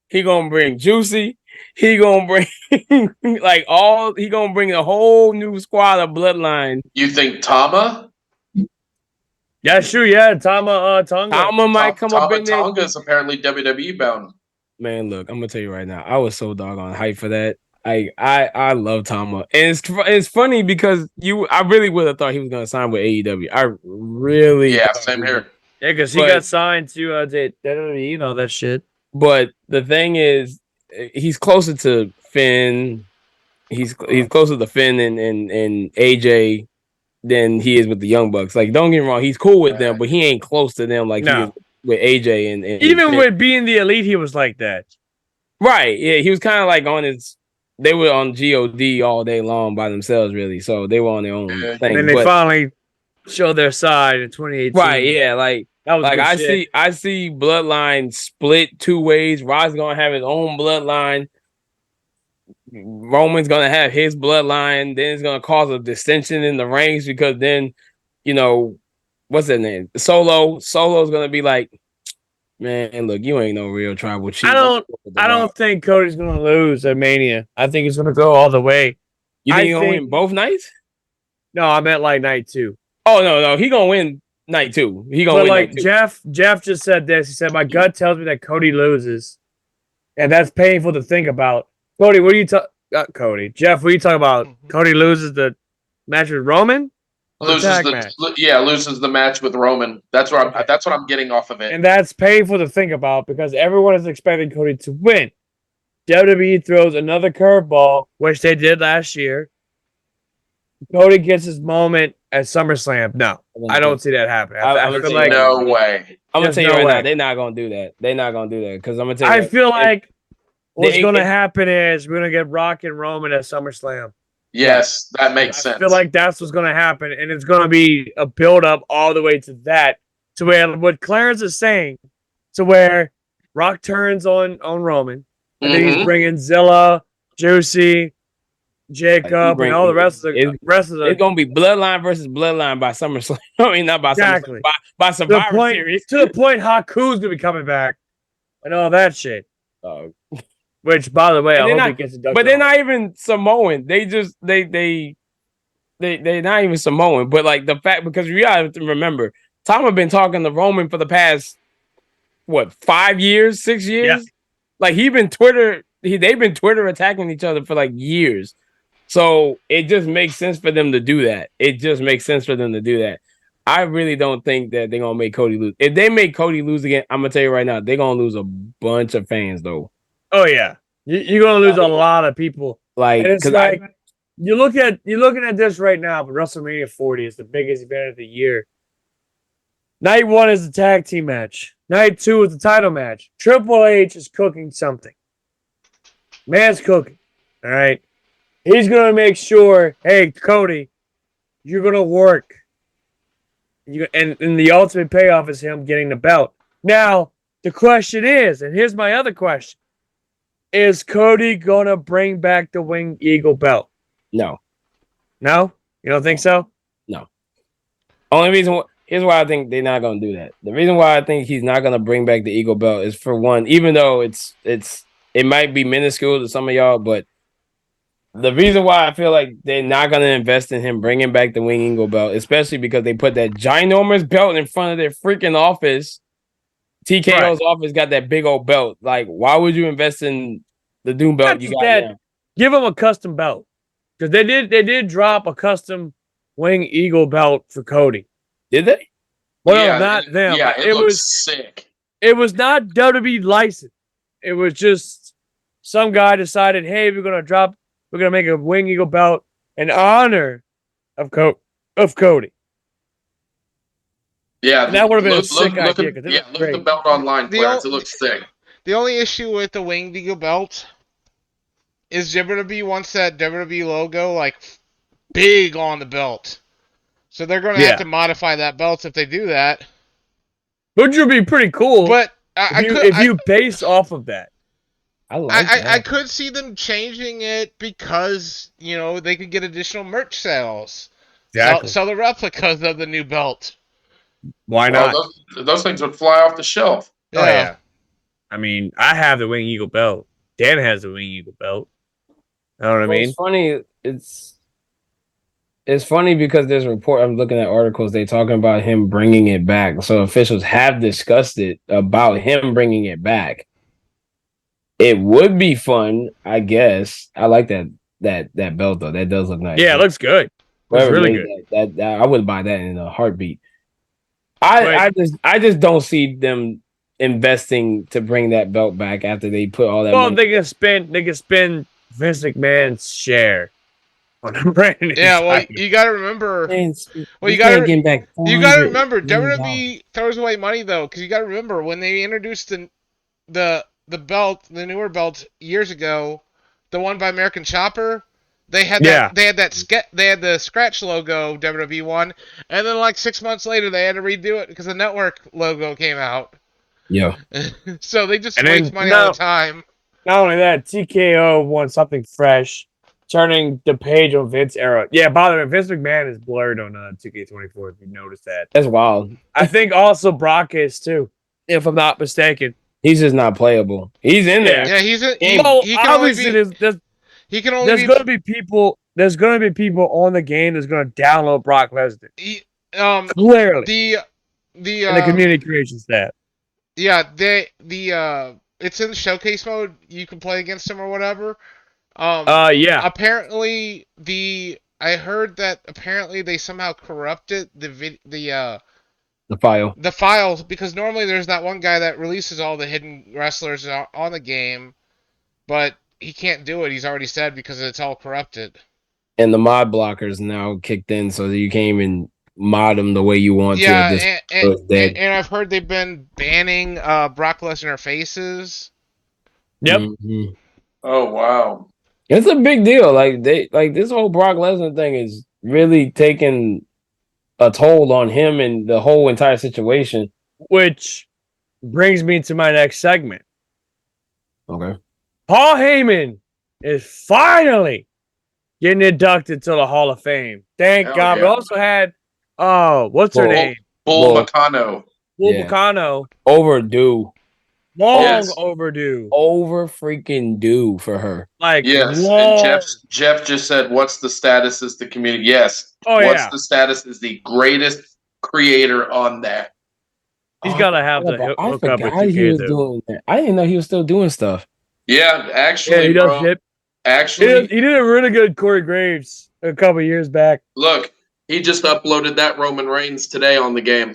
He gonna bring Juicy. He gonna bring he gonna bring a whole new squad of bloodline. You think Tama? Yeah, That's true. Yeah, Tonga. Tama might come up in there. Tonga is apparently WWE bound. Man, look, I'm gonna tell you right now. I was so doggone hyped for that. I love Tama, and it's funny because I really would have thought he was gonna sign with AEW. I really Yeah, thought same he here. would. Yeah, because he got signed to WWE, you know that shit. But the thing is, he's closer to Finn. He's closer to Finn and AJ than he is with the Young Bucks. Like, don't get me wrong, he's cool with them, but he ain't close to them like he is with AJ and even Finn. with being the elite, he was like that. Right? Yeah, he was kind of like on his. They were on God all day long by themselves, really. So they were on their own thing. And then they finally showed their side in 2018. Right? Yeah, that was like I see Bloodline split two ways. Rod's gonna have his own bloodline. Roman's gonna have his bloodline. Then it's gonna cause a dissension in the ranks because then, what's that name? Solo's gonna be like, man, look, you ain't no real tribal chief. I don't think Cody's gonna lose at Mania. I think he's gonna go all the way. You think he's gonna win both nights? No, I meant like night 2. Oh no, he gonna win night 2. He gonna win like night 2. Jeff just said this. He said, my gut tells me that Cody loses. And that's painful to think about. Cody, what are you Cody? Jeff, what are you talking about? Cody loses the match with Roman? Loses the match with Roman. That's what I'm getting off of it. And that's painful to think about because everyone is expecting Cody to win. WWE throws another curveball, which they did last year. Cody gets his moment at SummerSlam. No, I don't see that happening. I feel like no way. I'm gonna tell you right now, they're not gonna do that. They're not gonna do that because I'm gonna tell you. I feel like what's gonna happen is we're gonna get Rock and Roman at SummerSlam. Yes, that makes sense. I feel like that's what's gonna happen, and it's gonna be a build up all the way to that, to where what Clarence is saying, to where Rock turns on Roman, and then he's bringing Zilla, Juicy, Jacob, and all the rest of the It's gonna be Bloodline versus Bloodline by SummerSlam. I mean, not by SummerSlam, by Survivor Series. To the point, Haku's gonna be coming back, and all that shit. Which, by the way, I hope he gets inducted. But they're not even Samoan. They're not even Samoan. But like the fact, because you have to remember, Tom have been talking to Roman for the past 5 years, 6 years. Yeah. Like they've been Twitter attacking each other for like years. So it just makes sense for them to do that. I really don't think that they're gonna make Cody lose. If they make Cody lose again, I'm gonna tell you right now, they're gonna lose a bunch of fans though. Oh yeah, you're gonna lose a lot of people. Like, and it's like you're looking at this right now, but WrestleMania 40 is the biggest event of the year. Night 1 is the tag team match. Night 2 is the title match. Triple H is cooking something. Man's cooking. All right, he's gonna make sure. Hey, Cody, you're gonna work. And the ultimate payoff is him getting the belt. Now the question is, and here's my other question. Is Cody gonna bring back the Winged Eagle belt? No. No? You don't think so? No. Only reason here's why I think they're not gonna do that. The reason why I think he's not gonna bring back the Eagle belt is, for one, even though it might be minuscule to some of y'all, but the reason why I feel like they're not gonna invest in him bringing back the Winged Eagle belt, especially because they put that ginormous belt in front of their freaking office. TKO's office got that big old belt. Like, why would you invest in the Doom belt you got now? Give him a custom belt. Because they did drop a custom Winged Eagle belt for Cody. Did they? Well, yeah, not them. Yeah, it was sick. It was not WWE licensed. It was just some guy decided, hey, we're gonna make a Winged Eagle belt in honor of Cody. Yeah, and that would have been a sick idea. Look at the belt online, Clarence. It looks sick. The only issue with the Winged Eagle belt is WWE wants that WWE logo like big on the belt, so they're going to have to modify that belt if they do that. Which would be pretty cool. But if you base off of that. I could see them changing it because they could get additional merch sales. Exactly. Sell the replicas of the new belt. Why not? Those things would fly off the shelf. Oh yeah. I mean, I have the Winged Eagle belt. Dan has the Winged Eagle belt. You know what I mean? It's funny. It's It's funny because there's a report. I'm looking at articles. They talking about him bringing it back. So officials have discussed it about him bringing it back. It would be fun, I guess. I like that belt though. That does look nice. Yeah, it looks good. Looks Whoever really made good. that I would buy that in a heartbeat. I just don't see them investing to bring that belt back after they put all that Well, money. they can spend Vince McMahon's share on the brand. Yeah, well, you got to remember. Well, you got getting back. You got to remember WWE throws away money though, because you got to remember when they introduced the belt, the newer belt years ago, the one by American Chopper. They had the scratch logo WWE one, and then like 6 months later they had to redo it because the network logo came out. Yeah. So they just waste money all the time. Not only that, TKO won something fresh, turning the page on Vince era. Yeah, by the way, Vince McMahon is blurred on 2K24. If you noticed that, That's wild. I think also Brock is too, if I'm not mistaken. He's just not playable. He's in there. Yeah, he can obviously only be. He can only. There's going to be people. There's going to be people on the game that's going to download Brock Lesnar. Clearly, the community creation staff. Yeah, it's in showcase mode. You can play against him or whatever. Yeah. Apparently, I heard that apparently they somehow corrupted the files because normally there's that one guy that releases all the hidden wrestlers on the game, but he can't do it. He's already said because it's all corrupted. And the mod blockers now kicked in, so that you can't even mod them the way you want to. Yeah, and I've heard they've been banning Brock Lesnar faces. Yep. Mm-hmm. Oh wow. It's a big deal. Like this whole Brock Lesnar thing is really taking a toll on him and the whole entire situation. Which brings me to my next segment. Okay. Paul Heyman is finally getting inducted to the Hall of Fame. Thank God. Yeah. We also had what's her name? Bull Meccano. Bull Meccano. Overdue. Long overdue. Over freaking due for her. Like yes. And Jeff just said, "What's the status as the community?" Yes. What's the status is the greatest creator on that. He's gotta have the hook up with 2K. I didn't know he was still doing stuff. Yeah, actually, he does shit. Actually, he did a really good Corey Graves a couple years back. Look, he just uploaded that Roman Reigns today on the game.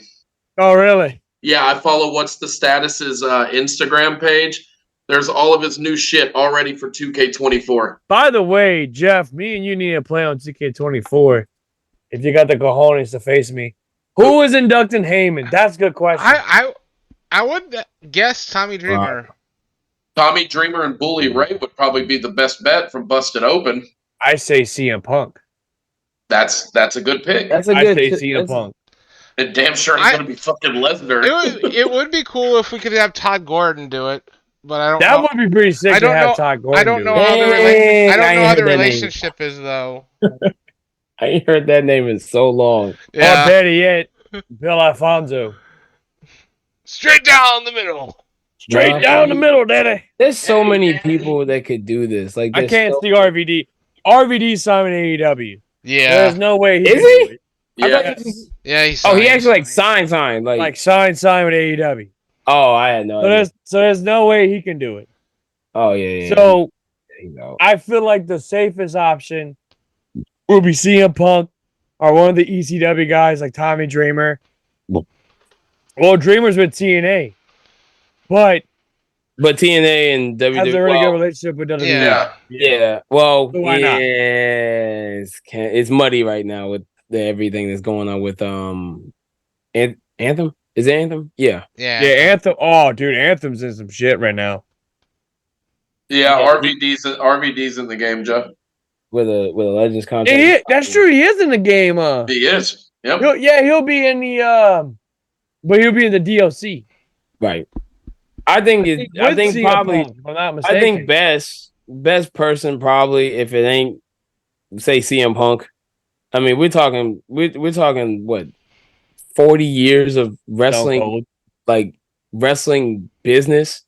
Oh, really? Yeah, I follow What's the Status's Instagram page. There's all of his new shit already for 2K24. By the way, Jeff, me and you need to play on 2K24 if you got the cojones to face me. Who is inducting Heyman? That's a good question. I would guess Tommy Dreamer. Tommy Dreamer and Bully Ray would probably be the best bet from Busted Open. I say CM Punk. That's a good pick. I say CM Punk. And damn sure he's gonna be fucking Lesnar. It would be cool if we could have Todd Gordon do it, but I don't. That would be pretty sick to have Todd Gordon. I don't know how the relationship is though. I ain't heard that name in so long. Yeah. Or better yet, Bill Alfonso. Straight down the middle. Straight down the middle, Daddy. There's so many people that could do this. Like I can't see RVD. RVD signed AEW. Yeah. There's no way he is he? Yeah, he actually signed like signed with AEW. Oh, I had no idea. So there's no way he can do it. Oh yeah. So I feel like the safest option will be CM Punk or one of the ECW guys like Tommy Dreamer. Well, Dreamer's with TNA, but TNA and WWE has a really good relationship with WWE. Yeah. Well, so why not? It's muddy right now with everything that's going on with Anthem. Is it Anthem? Yeah. Anthem. Oh, dude, Anthem's in some shit right now. Yeah, RVD's in the game, Joe. With a Legends contract. That's true. He is in the game. He is. Yep. He'll be in the but he'll be in the DLC. Right. I think probably. Punk, if I'm not mistaken. I think best person probably if it ain't say CM Punk. I mean, we're talking what 40 years of wrestling, like wrestling business.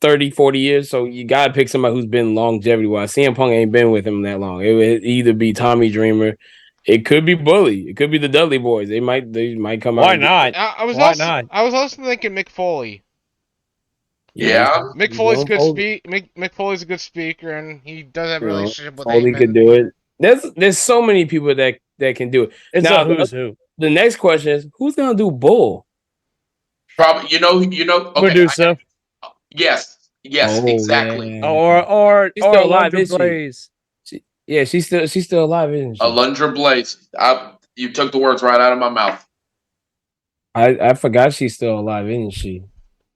30, 40 years. So you gotta pick somebody who's been longevity wise. CM Punk ain't been with him that long. It would either be Tommy Dreamer, It could be Bully. It could be the Dudley Boys. They might come out. Why not? I was Why also not? I was also thinking Mick Foley. Yeah. Mick Foley's good Mick Foley's a good speaker, and he does have a relationship with Foley Heyman. could do it. There's so many people that can do it. It's Now, a who's who. The next question is, who's gonna do Bull? Probably, okay. Medusa. Yes, Oh, exactly. yeah. Or She's still alive, Alundra isn't she? Blaze. She's still alive, isn't she? Alundra Blaze. You took the words right out of my mouth. I forgot she's still alive, isn't she?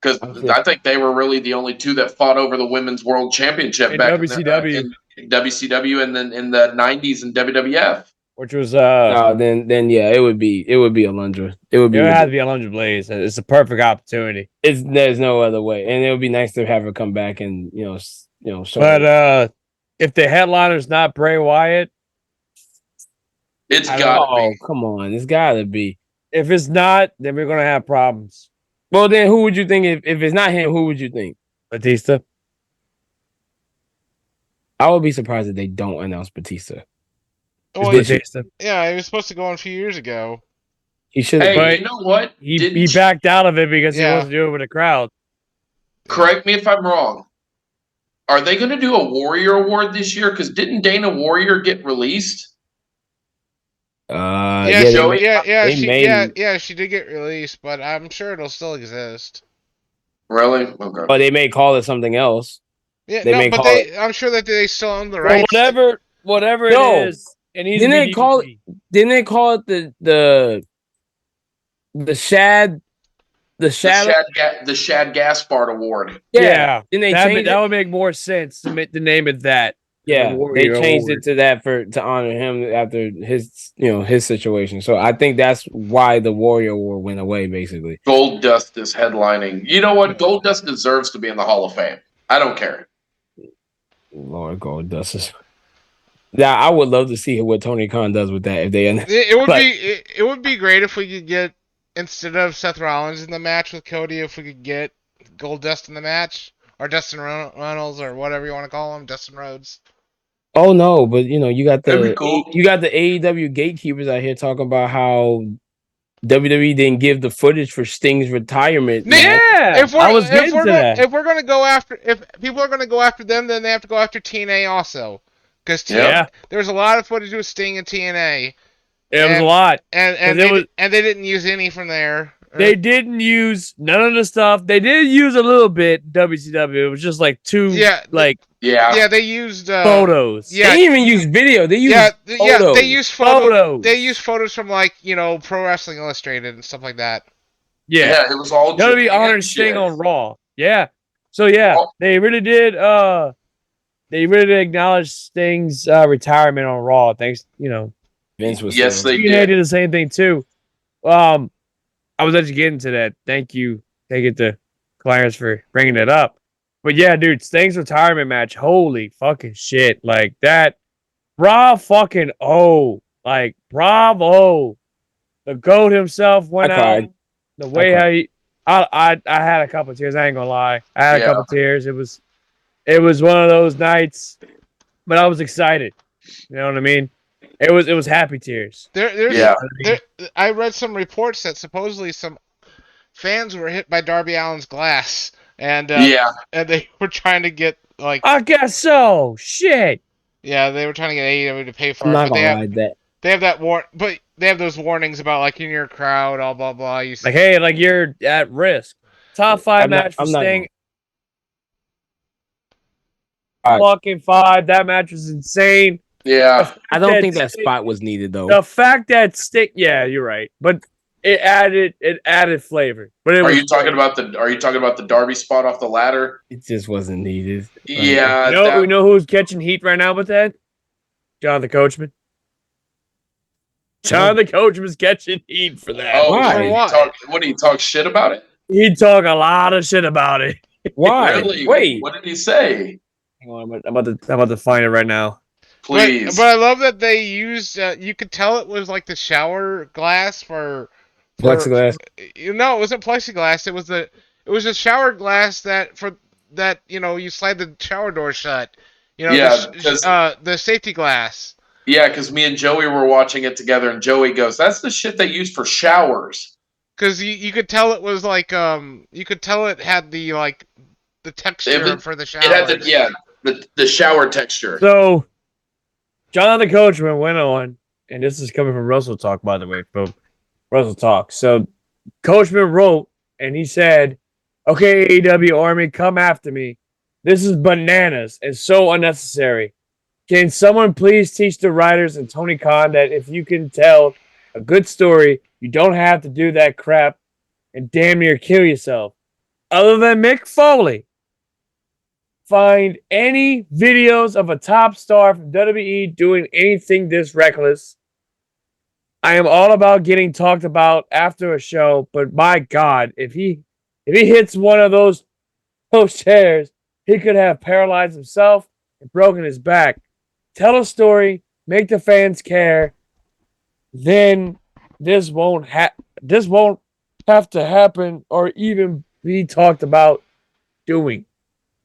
Because I think they were really the only two that fought over the Women's World Championship In back WCW. in WCW and then in the 90s in WWF. Which was then yeah, it would be Alundra. It would have to be Alundra Blaze. It's a perfect opportunity. There's no other way, and it would be nice to have her come back and show. But if the headliner's not Bray Wyatt, it's got. Oh, come on, it's gotta be. If it's not, then we're gonna have problems. Well, then who would you think if it's not him? Who would you think? Batista. I would be surprised if they don't announce Batista. Well, Batista. Yeah, he was supposed to go on a few years ago. He should. Hey, you know what? He backed out of it because he wasn't doing it with the crowd. Correct me if I'm wrong. Are they going to do a Warrior Award this year? Because didn't Dana Warrior get released? She did get released, but I'm sure it'll still exist. Really? Okay. But they may call it something else. Yeah, I'm sure that they still own the rights. Whatever it is, and he's didn't they call it the Shad Gaspard Award? Yeah. Didn't they that would make more sense to name it that. Yeah, they changed it to that to honor him after his situation. So I think that's why the Warrior Award went away, basically. Goldust is headlining. You know what? Goldust deserves to be in the Hall of Fame. I don't care. Lord, Goldust is. Yeah, I would love to see what Tony Khan does with that. If they, it would be great if we could get, instead of Seth Rollins in the match with Cody, if we could get Goldust in the match, or Dustin Runnels, or whatever you want to call him, Dustin Rhodes. Oh no, but you got the AEW gatekeepers out here talking about how WWE didn't give the footage for Sting's retirement. Yeah, if we're gonna go after, if people are gonna go after them, then they have to go after TNA also, because there's a lot of footage with Sting and TNA. It was a lot, and they didn't use any from there. They didn't use none of the stuff. They did use a little bit WCW. It was just like they used photos. Yeah, they didn't even use video. They used photos. They used photos. They used photos from Pro Wrestling Illustrated and stuff like that. Yeah, it was all WWE honored Sting on Raw. Yeah, so they really did. They really did acknowledge Sting's retirement on Raw. Thanks, Vince was. Yes, they did. They did the same thing too. I was actually getting to that. Thank you to Clarence for bringing it up. But yeah, dude, Sting's retirement match. Holy fucking shit. Like that. Bravo. The GOAT himself went out. The way how he. I had a couple of tears. I ain't gonna lie. I had a couple of tears. It was one of those nights, but I was excited. You know what I mean? It was happy tears. I read some reports that supposedly some fans were hit by Darby Allin's glass, and they were trying to get I guess so. Shit. Yeah, they were trying to get AEW to pay for it. But they have but they have those warnings about in your crowd, all blah blah. Hey, you're at risk. Top 5 match for Sting. Fucking 5. That match was insane. Yeah, I don't think that spot was needed though. The fact that Sting, you're right, but it added flavor. But are you talking about the Darby spot off the ladder? It just wasn't needed. Yeah, we know who's catching heat right now with that? Jonathan Coachman. Jonathan Coachman's catching heat for that. Oh, what do you talk shit about it? He'd talk a lot of shit about it. Why? Really? Wait, what did he say? Hang on, I'm about to find it right now. Please. But I love that they used. You could tell it was the shower glass for plexiglass. No, it wasn't plexiglass. It was a shower glass that you slide the shower door shut. The safety glass. Yeah, because me and Joey were watching it together, and Joey goes, "That's the shit they use for showers." Because you could tell it was like you could tell it had the texture for the It had showers. the shower texture. So, Jonathan Coachman went on, and this is coming from Russell Talk, by the way, from Russell Talk. So, Coachman wrote, and he said, "Okay, AEW Army, come after me. This is bananas and so unnecessary. Can someone please teach the writers and Tony Khan that if you can tell a good story, you don't have to do that crap and damn near kill yourself? Other than Mick Foley, find any videos of a top star from WWE doing anything this reckless. I am all about getting talked about after a show, but my God, if he hits one of those chairs, he could have paralyzed himself and broken his back. Tell a story, make the fans care. Then this won't have to happen or even be talked about doing."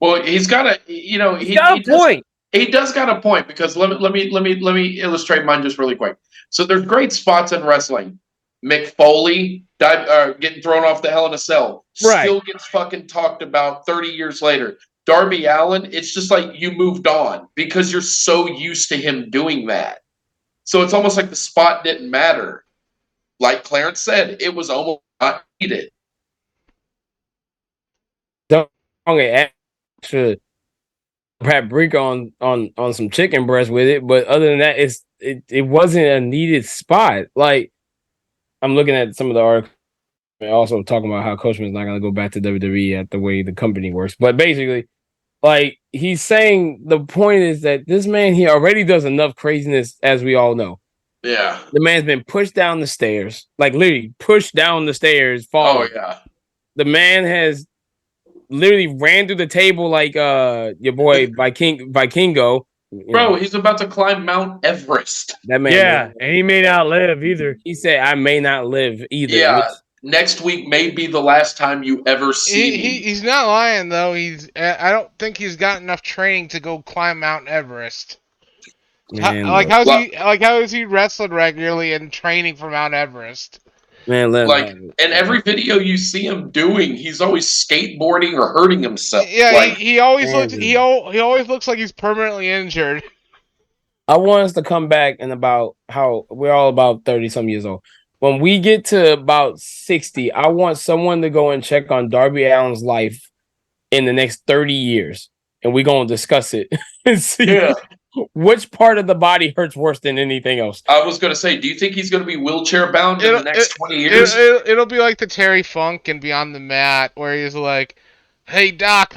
Well, he's got a He's got a point. He does got a point because let me illustrate mine just really quick. So there's great spots in wrestling. Mick Foley getting thrown off the Hell in a Cell still gets fucking talked about 30 years later. Darby Allin, it's just like you moved on because you're so used to him doing that. So it's almost like the spot didn't matter. Like Clarence said, it was almost not needed. To paprika on some chicken breast with it, but other than that, it wasn't a needed spot. Like, I'm looking at some of the articles and also talking about how Coachman's not going to go back to WWE at the way the company works. But basically, like, he's saying the point is that this man, he already does enough craziness, as we all know. Yeah. The man's been pushed down the stairs, like literally pushed down the stairs, falling. Oh yeah. The man has literally ran through the table like your boy Vikingo. Bro, he's about to climb Mount Everest. That man. Yeah, and he may not live either. He said, "I may not live either." Yeah. Next week may be the last time you ever see me. He's not lying though. I don't think he's got enough training to go climb Mount Everest. Man, how is he wrestling regularly and training for Mount Everest? Man, in every video you see him doing, he's always skateboarding or hurting himself. Yeah, he always looks like he's permanently injured. I want us to come back and about how we're all about 30-some years old. When we get to about 60, I want someone to go and check on Darby Allin's life in the next 30 years, and we're gonna discuss it and see which part of the body hurts worse than anything else. I was going to say, do you think he's going to be wheelchair bound in the next 20 years? It'll be like the Terry Funk and Beyond the Mat, where he's like, "Hey Doc,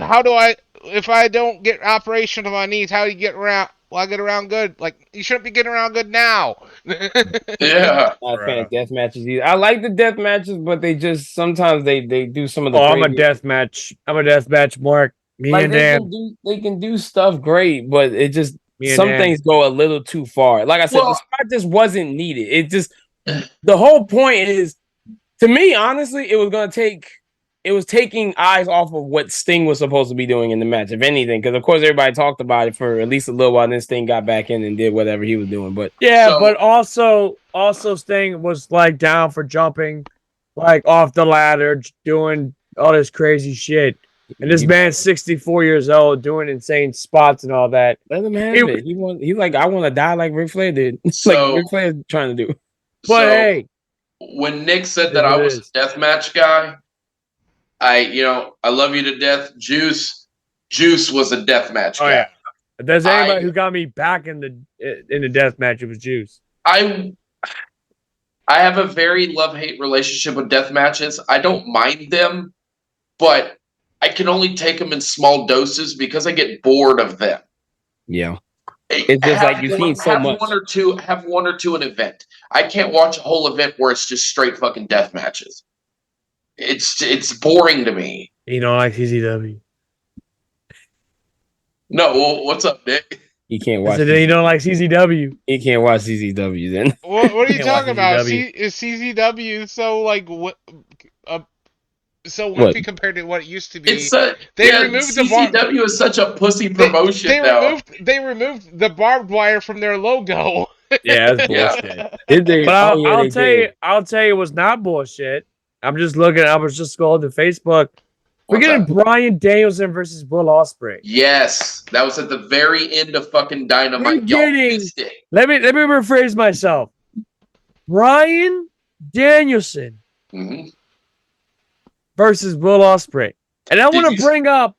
if I don't get operation of my knees, how do you get around? Well, I get around good. Like, you shouldn't be getting around good now." Yeah. Not a fan of death matches either. I like the death matches, but they just sometimes they do some of the. I'm a death match mark. Me and Dan. They can do stuff great, but it just some things go a little too far. Like I said, the spot just wasn't needed. It just the whole point is, to me, honestly, it was taking eyes off of what Sting was supposed to be doing in the match, if anything, because of course everybody talked about it for at least a little while, and then Sting got back in and did whatever he was doing. But but also Sting was like down for jumping, like off the ladder, doing all this crazy shit. And this man's 64 years old, doing insane spots and all that. Let him have it. He's like, I want to die like Ric Flair did. So, like Ric Flair's trying to do. But hey, when Nick said that I was a deathmatch guy, I love you to death. Juice was a deathmatch guy. Yeah. If there's anybody who got me back in the deathmatch, it was Juice. I have a very love-hate relationship with death matches. I don't mind them, but I can only take them in small doses because I get bored of them. Yeah. It's just like you've seen so much. Have one or two an event. I can't watch a whole event where it's just straight fucking death matches. It's boring to me. You don't like CZW? No, well, what's up, Nick? You can't watch. Then you don't like CZW. You can't watch CZW then. What are you talking about? Is CZW so like so wimpy compared to what it used to be? Removed CZW is such a pussy promotion now. They removed the barbed wire from their logo. Yeah, that's Yeah. bullshit. Did they? But I'll they tell did. you, it was not bullshit. I'm just looking. I was just scrolling to Facebook. We're What's getting that? Bryan Danielson versus Will Ospreay. Yes, that was at the very end of fucking Dynamite. We're Y'all getting- missed it. Let me rephrase myself. Bryan Danielson Mhm. versus Will Ospreay, and I want to you- bring up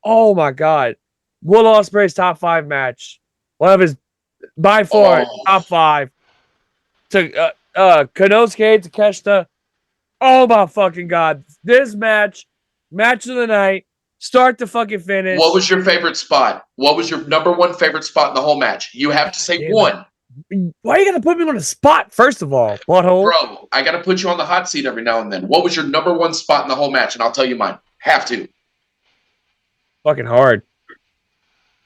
oh my god, Will Ospreay's top 5 match. One of his by far Oh. top 5. To Konosuke Takeshita. Oh my fucking god! This match of the night, start to fucking finish. What was your favorite spot? What was your number one favorite spot in the whole match? You have to say Damn one. Why you gotta put me on the spot? First of all, butthole. Bro, I got to put you on the hot seat every now and then. What was your number one spot in the whole match? And I'll tell you mine. Have to. Fucking hard.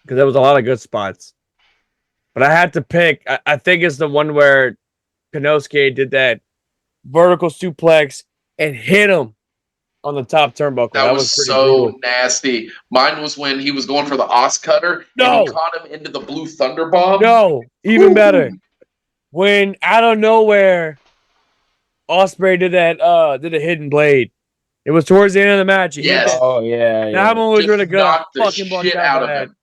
Because there was a lot of good spots. But I had to pick. I think it's the one where Konosuke did that vertical suplex and hit him on the top turnbuckle. That was pretty so brutal. nasty. Mine was when he was going for the Os Cutter and No. he caught him into the Blue Thunder Bomb. No, even Woo. better. When out of nowhere, Ospreay did a hidden blade. It was towards the end of the match. He hit Yes. that. Oh yeah, That one was Just really good. knocked the Fucking bugged shit out of that. him.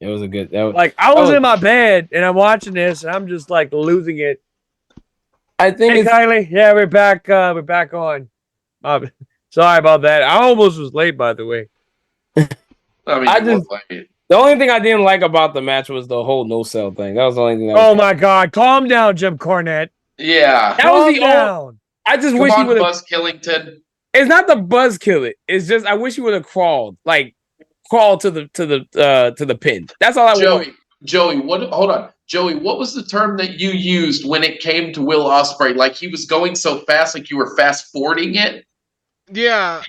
It was a good. That was, Like I was Oh. in my bed and I'm watching this and I'm just like losing it. I think Hey it's Kylie, yeah, we're back. We're back on. Sorry about that. I almost was late, by the way. I mean, I it just- was like, the only thing I didn't like about the match was the whole no sell thing. That was the only thing. That Oh was, my God, calm down, Jim Cornette. yeah. That was Calm the down. I just Come wish he on, would have. Buzz Killington. It's not the buzz kill it. It's just I wish he would have crawled, like crawled to the pin. That's all I want. Joey, hold on. Joey, what was the term that you used when it came to Will Ospreay? Like he was going so fast, like you were fast forwarding it? Yeah.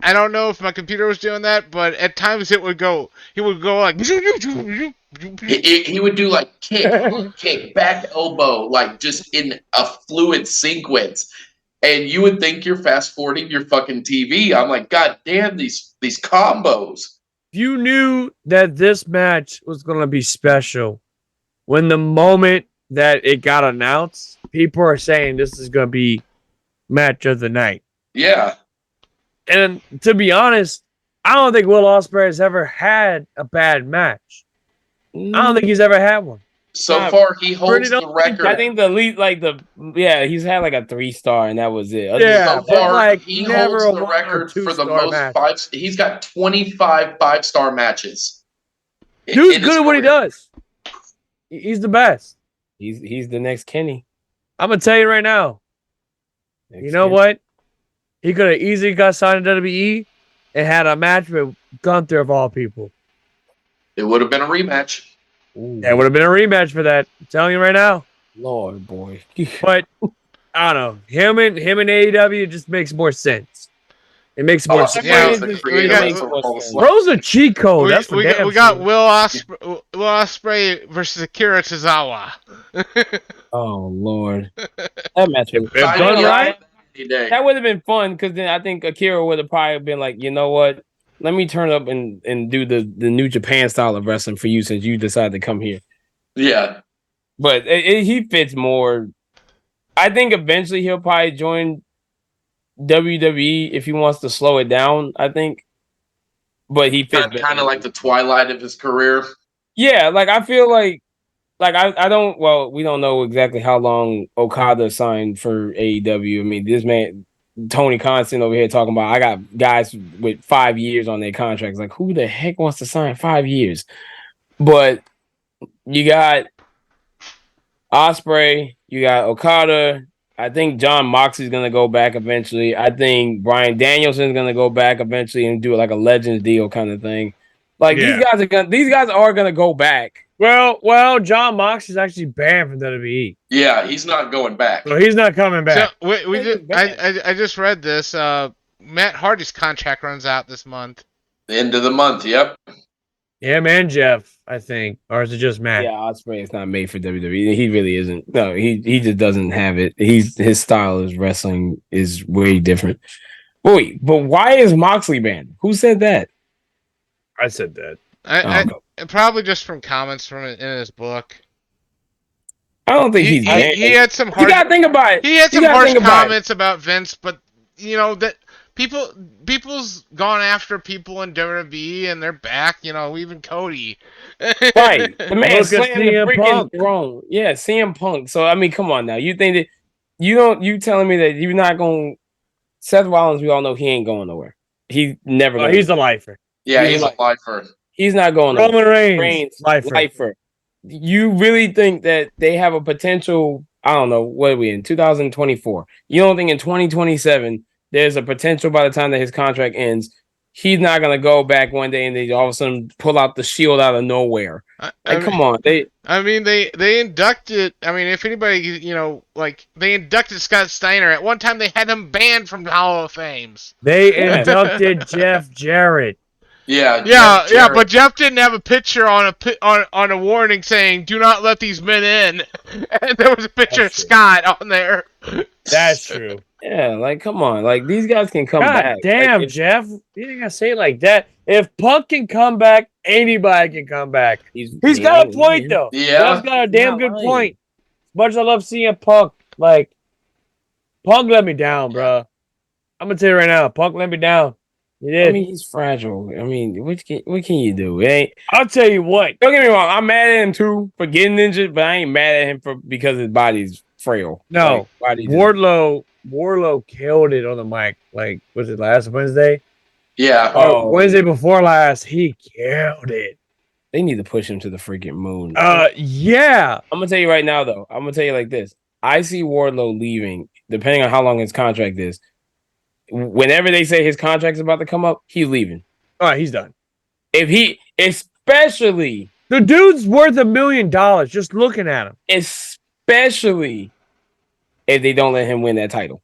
I don't know if my computer was doing that, but at times he would go like He would do like kick, back elbow, like just in a fluid sequence. And you would think you're fast forwarding your fucking TV. I'm like, God damn, these combos. You knew that this match was going to be special when the moment that it got announced, people are saying this is going to be match of the night. Yeah. And to be honest, I don't think Will Ospreay has ever had a bad match. I don't think he's ever had one. So Yeah, far, he holds the record. I think the lead, he's had like a 3-star and that was it. Yeah, So far, like, he never holds a the 1 or record for the 2-star most match. He's got 25 5-star matches. Dude's in his good at what he career. does. He's the best. He's the next Kenny. I'm going to tell you right now. You know what? He could have easily got signed to WWE and had a match with Gunther of all people. It would have been a rematch. There would have been a rematch for that. I'm telling you right now. Lord boy. But I don't know. Him and AEW just makes more sense. It makes more sense. yeah, Bro's the creator we of got- all the stuff. Bro's a cheat code. That's for we damn got sure. Will Ospreay versus Akira Tozawa. Oh Lord. That match was If done right, Any day. that would have been fun because then I think Akira would have probably been like, you know what? Let me turn up and do the New Japan style of wrestling for you since you decided to come here. Yeah. But he fits more. I think eventually he'll probably join WWE if he wants to slow it down. I think, but he fits Kind of like the twilight of his career. Yeah, like I feel like I don't. Well, we don't know exactly how long Okada signed for AEW. I mean, this man Tony Constant over here talking about I got guys with 5 years on their contracts. Like, who the heck wants to sign 5 years? But you got Ospreay, you got Okada. I think John Moxley's gonna go back eventually. I think Bryan Danielson's gonna go back eventually and do like a Legends deal kind of thing. Like Yeah. these guys are gonna go back. Well, John Mox is actually banned from WWE. Yeah, he's not going back. So he's not coming back. So I just read this. Matt Hardy's contract runs out this month. End of the month. Yep. Him and Jeff, I think. Or is it just Matt? Yeah, Ospreay is not made for WWE. He really isn't. No, he just doesn't have it. His style of wrestling is way different. Wait, but why is Moxley banned? Who said that? I said that. Probably just from comments from in his book. I don't think he's mad. He had some harsh. You gotta think about it. He had some harsh comments about Vince, but that people's gone after people in WWE and they're back. Even Cody. Right, the man slammed the CM freaking Punk. throne. Yeah, CM Punk. So I mean, come on now. You think that you telling me that you're not going? Seth Rollins, we all know he ain't going nowhere. He's never. Oh, he's a lifer. Yeah, he's a lifer. He's not going. Roman Reigns, lifer. You really think that they have a potential? I don't know. What are we in 2024? You don't think in 2027 there's a potential by the time that his contract ends, he's not gonna go back one day and they all of a sudden pull out the Shield out of nowhere? Come on, they inducted. I mean, if anybody, they inducted Scott Steiner. At one time, they had him banned from the Hall of Fames. They inducted Jeff Jarrett. Yeah, but Jeff didn't have a picture on a warning saying "Do not let these men in," and there was a picture of Scott on there. That's true. Yeah, come on, these guys can come back. Damn, Jeff, you ain't gotta say it like that. If Punk can come back, anybody can come back. He's got a point though. Yeah, Jeff's got a damn good point. As much as I love seeing Punk, Punk let me down, bro. I'm gonna tell you right now, Punk let me down. He did. I mean, he's fragile. I mean, what can you do? I'll tell you what. Don't get me wrong. I'm mad at him too for getting injured, but I ain't mad at him because his body's frail. No, Wardlow killed it on the mic. Was it last Wednesday? Yeah. Wednesday before last, he killed it. They need to push him to the freaking moon. Yeah. I'm gonna tell you right now, though. I'm gonna tell you like this. I see Wardlow leaving, depending on how long his contract is. Whenever they say his contract's about to come up, he's leaving. All right, he's done. Especially the dude's worth $1 million just looking at him. Especially if they don't let him win that title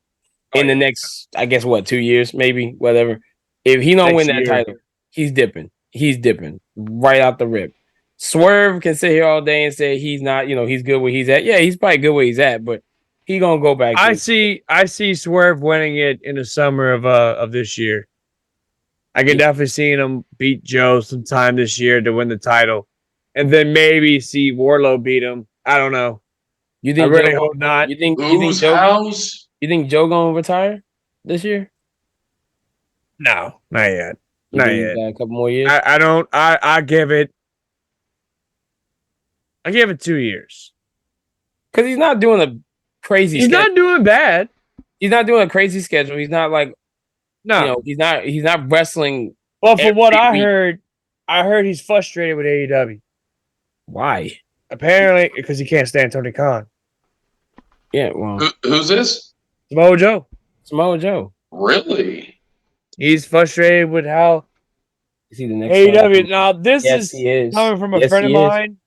in the next, I guess, 2 years, maybe, whatever. If he don't win that title, he's dipping. He's dipping right out the rip. Swerve can sit here all day and say he's not, he's good where he's at. Yeah, he's probably good where he's at, but he gonna go back. I see Swerve winning it in the summer of this year. I can definitely see him beat Joe sometime this year to win the title, and then maybe see Wardlow beat him. I don't know. You think? I really hope not. You think Joe gonna retire this year? No, not yet. Not yet. A couple more years. I don't. I give it 2 years because he's not doing a crazy. He's not doing bad. He's not doing a crazy schedule. He's not he's not wrestling. Well, from what I heard he's frustrated with AEW. Why? Apparently, because he can't stand Tony Khan. Yeah, well, who's this? Samoa Joe. Samoa Joe. Really? He's frustrated with how is he the next AEW. Now, this is coming from a friend of mine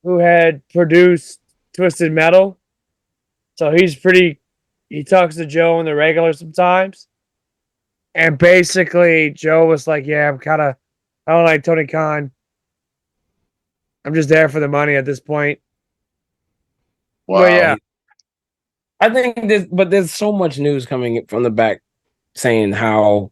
who had produced Twisted Metal. So he talks to Joe on the regular sometimes. And basically, Joe was like, yeah, I don't like Tony Khan. I'm just there for the money at this point. Wow. But yeah. I think there's so much news coming from the back saying how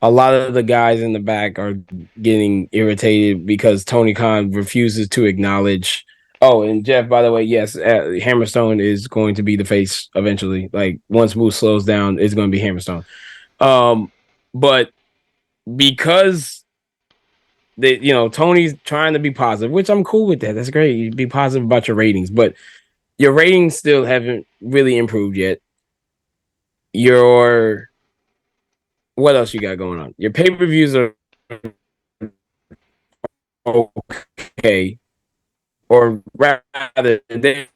a lot of the guys in the back are getting irritated because Tony Khan refuses to acknowledge. Oh, and Jeff, by the way, yes, Hammerstone is going to be the face eventually. Once Moose slows down, it's going to be Hammerstone. But because Tony's trying to be positive, which I'm cool with that. That's great. You be positive about your ratings, but your ratings still haven't really improved yet. What else you got going on? Your pay-per-views are okay, or rather, they're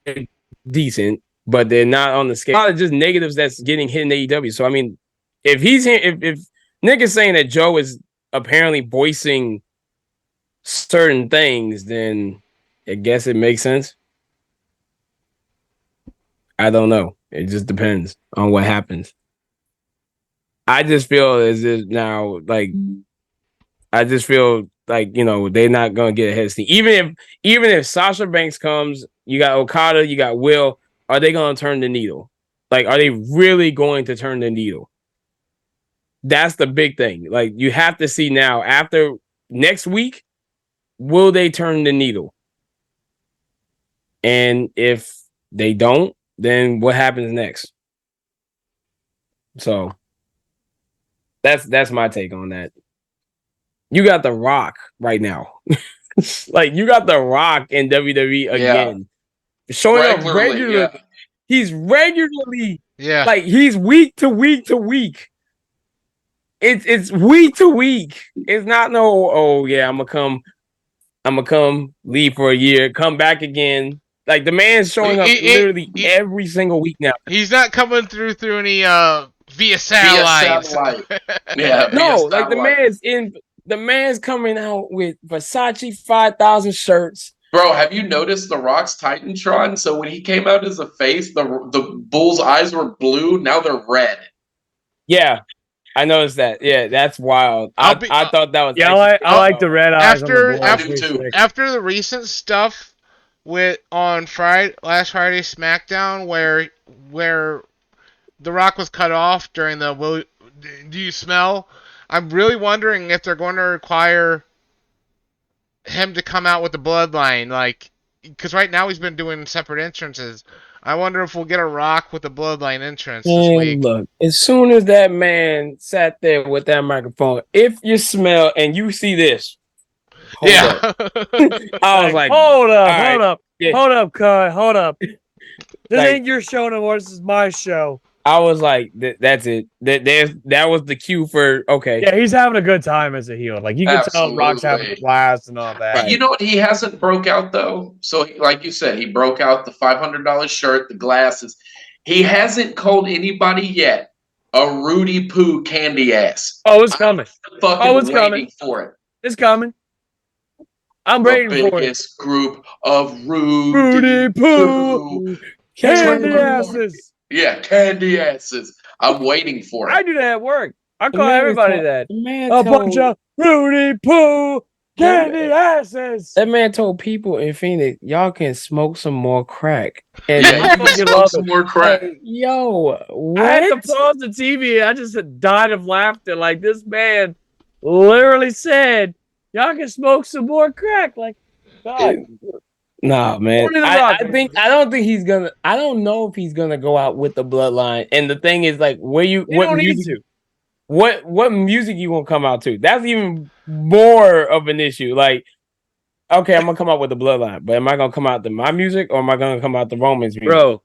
decent, but they're not on the scale. A lot of just negatives that's getting hit in AEW. So I mean, if Nick is saying that Joe is apparently voicing certain things, then I guess it makes sense. I don't know. It just depends on what happens. I just feel as if now, they're not gonna get ahead of steam. Even if Sasha Banks comes, you got Okada, you got Will. Are they gonna turn the needle? Are they really going to turn the needle? That's the big thing. You have to see now after next week. will they turn the needle? And if they don't, then what happens next? So that's my take on that. You got The Rock right now. Like you got The Rock in WWE again. Showing up regularly. Yeah. He's regularly Yeah. he's week to week to week. It's week to week. It's not I'm gonna come, leave for a year, come back again. Like the man's showing up literally every single week now. He's not coming through any via satellite. Yeah. No, like the man's coming out with Versace 5,000 shirts. Bro, have you noticed The Rock's Titantron? So when he came out as a face, the bull's eyes were blue. Now they're red. Yeah, I noticed that. Yeah, that's wild. I thought that was. Yeah, I like the red eyes. After the recent stuff on last Friday SmackDown, where The Rock was cut off during the "Do you smell?" I'm really wondering if they're going to require him to come out with the bloodline, because right now he's been doing separate entrances. I wonder if we'll get a Rock with the bloodline entrance this week. Look, as soon as that man sat there with that microphone, if you smell and you see this, hold up. I was like, hold up, Kai, hold up. This ain't your show no more. This is my show. I was like, that's it. That was the cue for okay. Yeah, he's having a good time as a heel. Like you can tell Rock's having a blast and all that. Right. You know what? He hasn't broke out though. So, like you said, he broke out the $500 shirt, the glasses. He hasn't called anybody yet a Rudy Poo candy ass. Oh, it's coming. It's coming for it. It's coming. I'm waiting for it. The biggest group of Rudy Poo candy asses. Yeah, candy asses. I'm waiting for it. I do that at work. I call everybody that. A bunch of Rudy Poo candy asses. That man told people in Phoenix, y'all can smoke some more crack. And you can smoke some more crack. Yo, what? I had to pause the TV. I just died of laughter. Like this man literally said, y'all can smoke some more crack. Like, God. Nah, man. I don't think he's gonna. I don't know if he's gonna go out with the bloodline. And the thing is, like, what music you gonna come out to? That's even more of an issue. Like, okay, I'm gonna come out with the bloodline, but am I gonna come out to my music or am I gonna come out to Roman's music? Bro,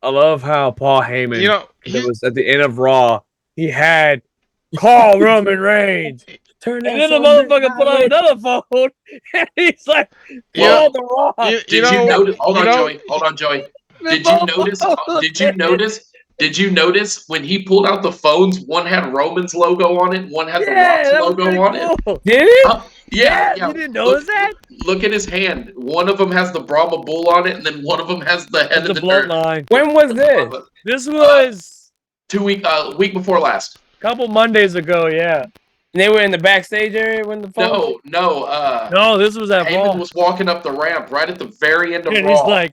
I love how Paul Heyman. It was at the end of Raw. He had call Roman Reigns. And then the motherfucker put on another phone, and he's like, "Call the Rock." Did you notice? Hold on, Joey. Did you notice? Did you notice when he pulled out the phones? One had Roman's logo on it. One had the Rock's logo on it. Did it? Yeah. You didn't notice that? Look at his hand. One of them has the Brahma Bull on it, and then one of them has the head of the bloodline. When was this? This was 2 week before last. A couple Mondays ago. Yeah. And they were in the backstage area when the phone. No, this was at Raw. Heyman was walking up the ramp right at the very end of and Raw.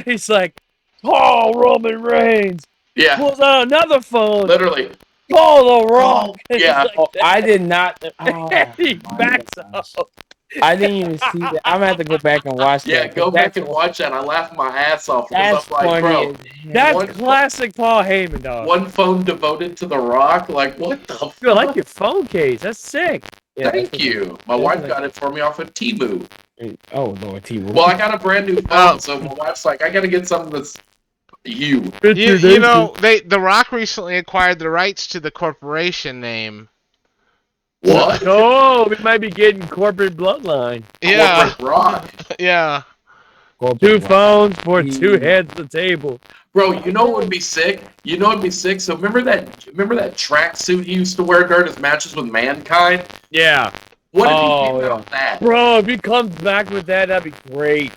He's like, call Roman Reigns. Yeah. Pulls out another phone. Literally. Call the Rock. Yeah. I did not. He backs up. I didn't even see that. I'm gonna have to go back and watch that. Yeah, go back and watch that. I laughed my ass off because I'm like, bro, that's classic Paul Heyman, dog. One phone devoted to The Rock. Like, what the fuck? I like your phone case. That's sick. Yeah, Thank you. My wife got it for me off of Temu. Oh, Lord, Temu. Well, I got a brand new phone, so my wife's like, I got to get something that's you. The Rock recently acquired the rights to the corporation name. What? Oh, we might be getting corporate bloodline. Yeah. Corporate Rock. Yeah. Two phones for two heads of the table. Bro, you know what would be sick? So remember that tracksuit he used to wear during his matches with Mankind? Yeah. What if he came out that? Bro, if he comes back with that, that'd be great.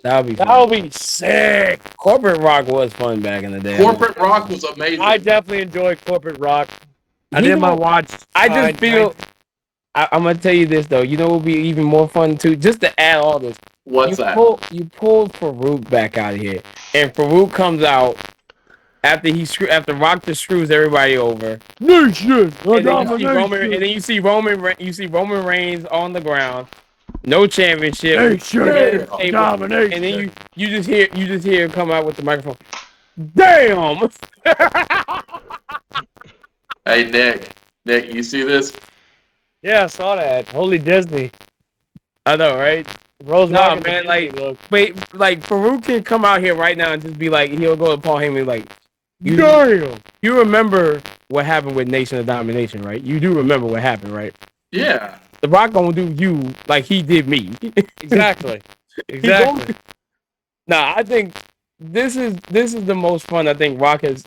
That would be sick. Corporate Rock was fun back in the day. Corporate Rock was amazing. I definitely enjoyed Corporate Rock. I did my watch. I just feel. I'm gonna tell you this though. You know, it would be even more fun too. Just to add all this. What's that? You pulled Farouk back out of here, and Farouk comes out after Rock just screws everybody over. Nation. And then you see Roman Reigns on the ground. no championship, Nation domination. and then you just hear him come out with the microphone. Damn. Hey, Nick, you see this? Yeah, I saw that. Holy Disney. I know, right? Rose Nah, rocking the man, Disney like, look. wait, like Farouk can come out here right now and just be like, he'll go to Paul Heyman like, Damn. you remember what happened with Nation of Domination, right? You do remember what happened, right? Yeah. The Rock gonna do you like he did me. Exactly. He gonna- Nah, I think this is the most fun I think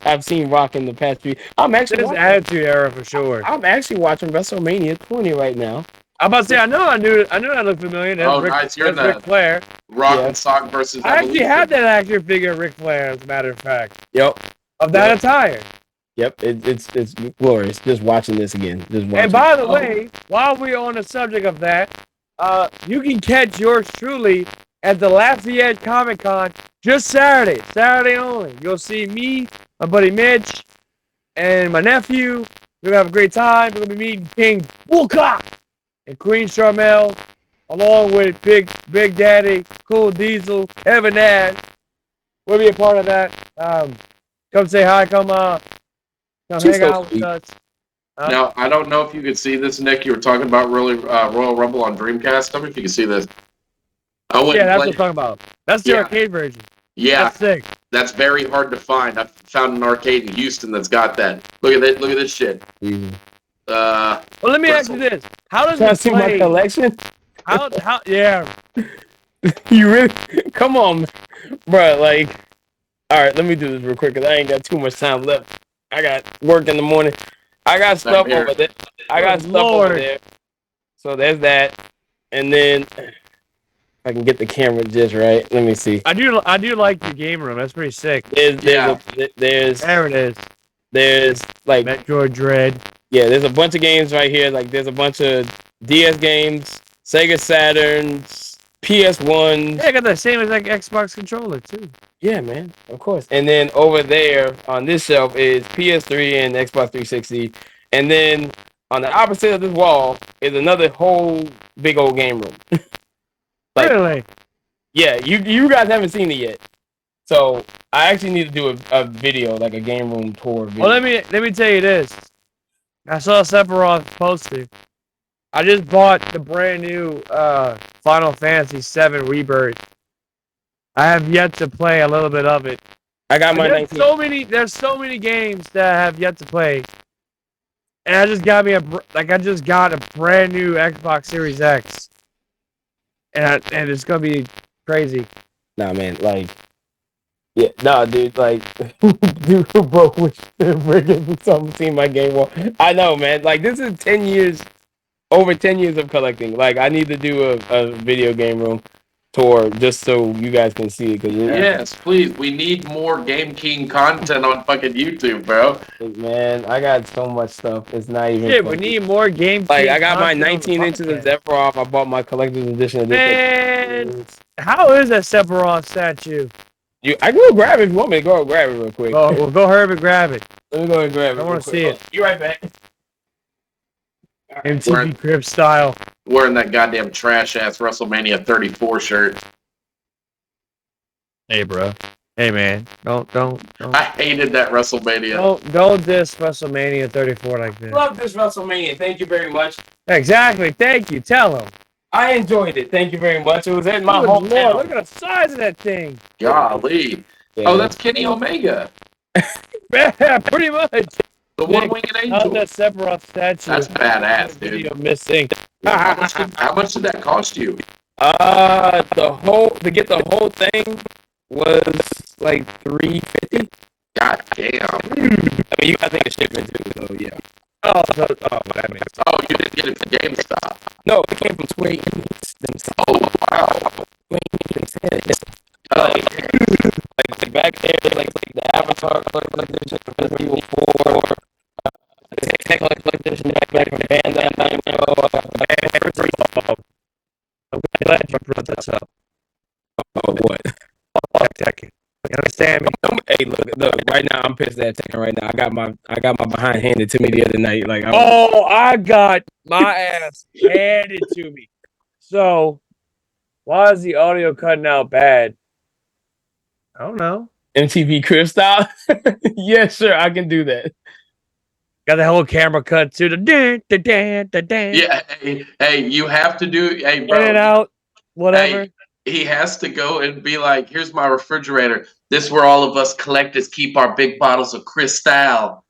I've seen Rock in the past few. I'm actually This is Attitude Era for sure. I'm actually watching WrestleMania 20 right now. I'm about to say, I knew that looked familiar. That's Nice. You're in that's Ric the Flair. Rock Yeah. and Sock versus I actually Evolution. had that action figure of Ric Flair, as a matter of fact, Yep. of that Yep. attire. Yep. It's glorious. Just watching this again. And by the way, while we're on the subject of that, you can catch yours truly at the Lafayette Comic Con just Saturday only. You'll see me, my buddy Mitch, and my nephew. We're gonna have a great time. We're gonna be meeting King Woolcock and Queen Charmel, along with Big Daddy, Cool Diesel, Evan Nash. We'll be a part of that. Come say hi. Come She's hang so out sweet. with us. Now, I don't know if you could see this, Nick. You were talking about Royal Rumble on Dreamcast. Tell me if you can see this. I went Yeah, and that's what played- I'm talking about. That's the Yeah. arcade version. Yeah, That's sick. that's very hard to find. I found an arcade in Houston that's got that. Look at that. Look at this shit. Mhm. Well, let me ask you this: how does Can I it see my play? collection? How? Yeah. You really? Come on, bro. Like, all right, let me do this real quick because I ain't got too much time left. I got work in the morning. I got stuff here. over there. I got Good stuff over Lord. there. So there's that, and then I can get the camera just right. Let me see. I do like your game room. That's pretty sick. There's There it is. there's like Metroid Dread. yeah, there's a bunch of games right here. Like there's a bunch of DS games, Sega Saturns, PS1s. Yeah, I got the same exact Xbox controller too. Yeah, man, of course. And then over there on this shelf is PS3 and Xbox 360. And then on the opposite of this wall is another whole big old game room. Like, Really? yeah, you guys haven't seen it yet. So I actually need to do a video, like a game room tour video. Well, let me tell you this. I saw Sephiroth posted. I just bought the brand new Final Fantasy VII Rebirth. I have yet to play a little bit of it. I got my There's 19. there's so many games that I have yet to play, and I just got a brand new Xbox Series X, and it's gonna be crazy. Nah, man, like, yeah, nah, dude, like, dude, bro, wish bringing something see my game wall. I know, man, like, this is 10 years, over 10 years of collecting. Like, I need to do a video game room tour just so you guys can see it. Cause Yes, please. We need more Game King content on fucking YouTube, bro. man, I got so much stuff. It's not even. Shit, we funny. need more game. Like, King I got my content on the 19 inches of podcast. Sephiroth. I bought my collector's edition of this. Man, how is that Sephiroth statue? I can go grab it if you want me to go grab it real quick. Oh, well, go Herb and grab it. Let me go and grab it. I wanna real quick. see it. You right back. MTV Crib style. Wearing that goddamn trash ass WrestleMania 34 shirt. Hey, bro. Hey, man. Don't I hated that WrestleMania. don't diss WrestleMania 34 like this. Love this WrestleMania. Thank you very much. Exactly. Thank you. Tell him. I enjoyed it. Thank you very much. It was in my Good Lord, hometown. look at the size of that thing. Golly. Yeah. Oh, that's Kenny Omega. Yeah, pretty much. The one-winged How's angel. that Sephiroth statue? That's badass, dude. Video missing. How much did that cost you? To get the whole thing was like $350. God damn. I mean, you gotta think of shipping too, so yeah. Oh, that makes Oh, you didn't get it from GameStop. No, it came from Square Enix themselves. Oh, wow. Square Enix had it. Oh, Like back there, like the Avatar collector's edition, Resident Evil 4, the Tech collector's edition back from Bandai Namco. I'm glad you brought this up. Oh, what? Tekken. You understand me? Hey, look, right now I'm pissed at Tekken right now. I got my behind handed to me the other night. Like, I got my ass handed to me. So Why is the audio cutting out bad? I don't know. MTV Crib style? Yeah, sure, I can do that. Got the whole camera cut to the dan. Yeah, hey, you have to do. Hey, In bro. and out, whatever. Hey, he has to go and be like, "Here's my refrigerator. This is where all of us collectors keep our big bottles of Cristal."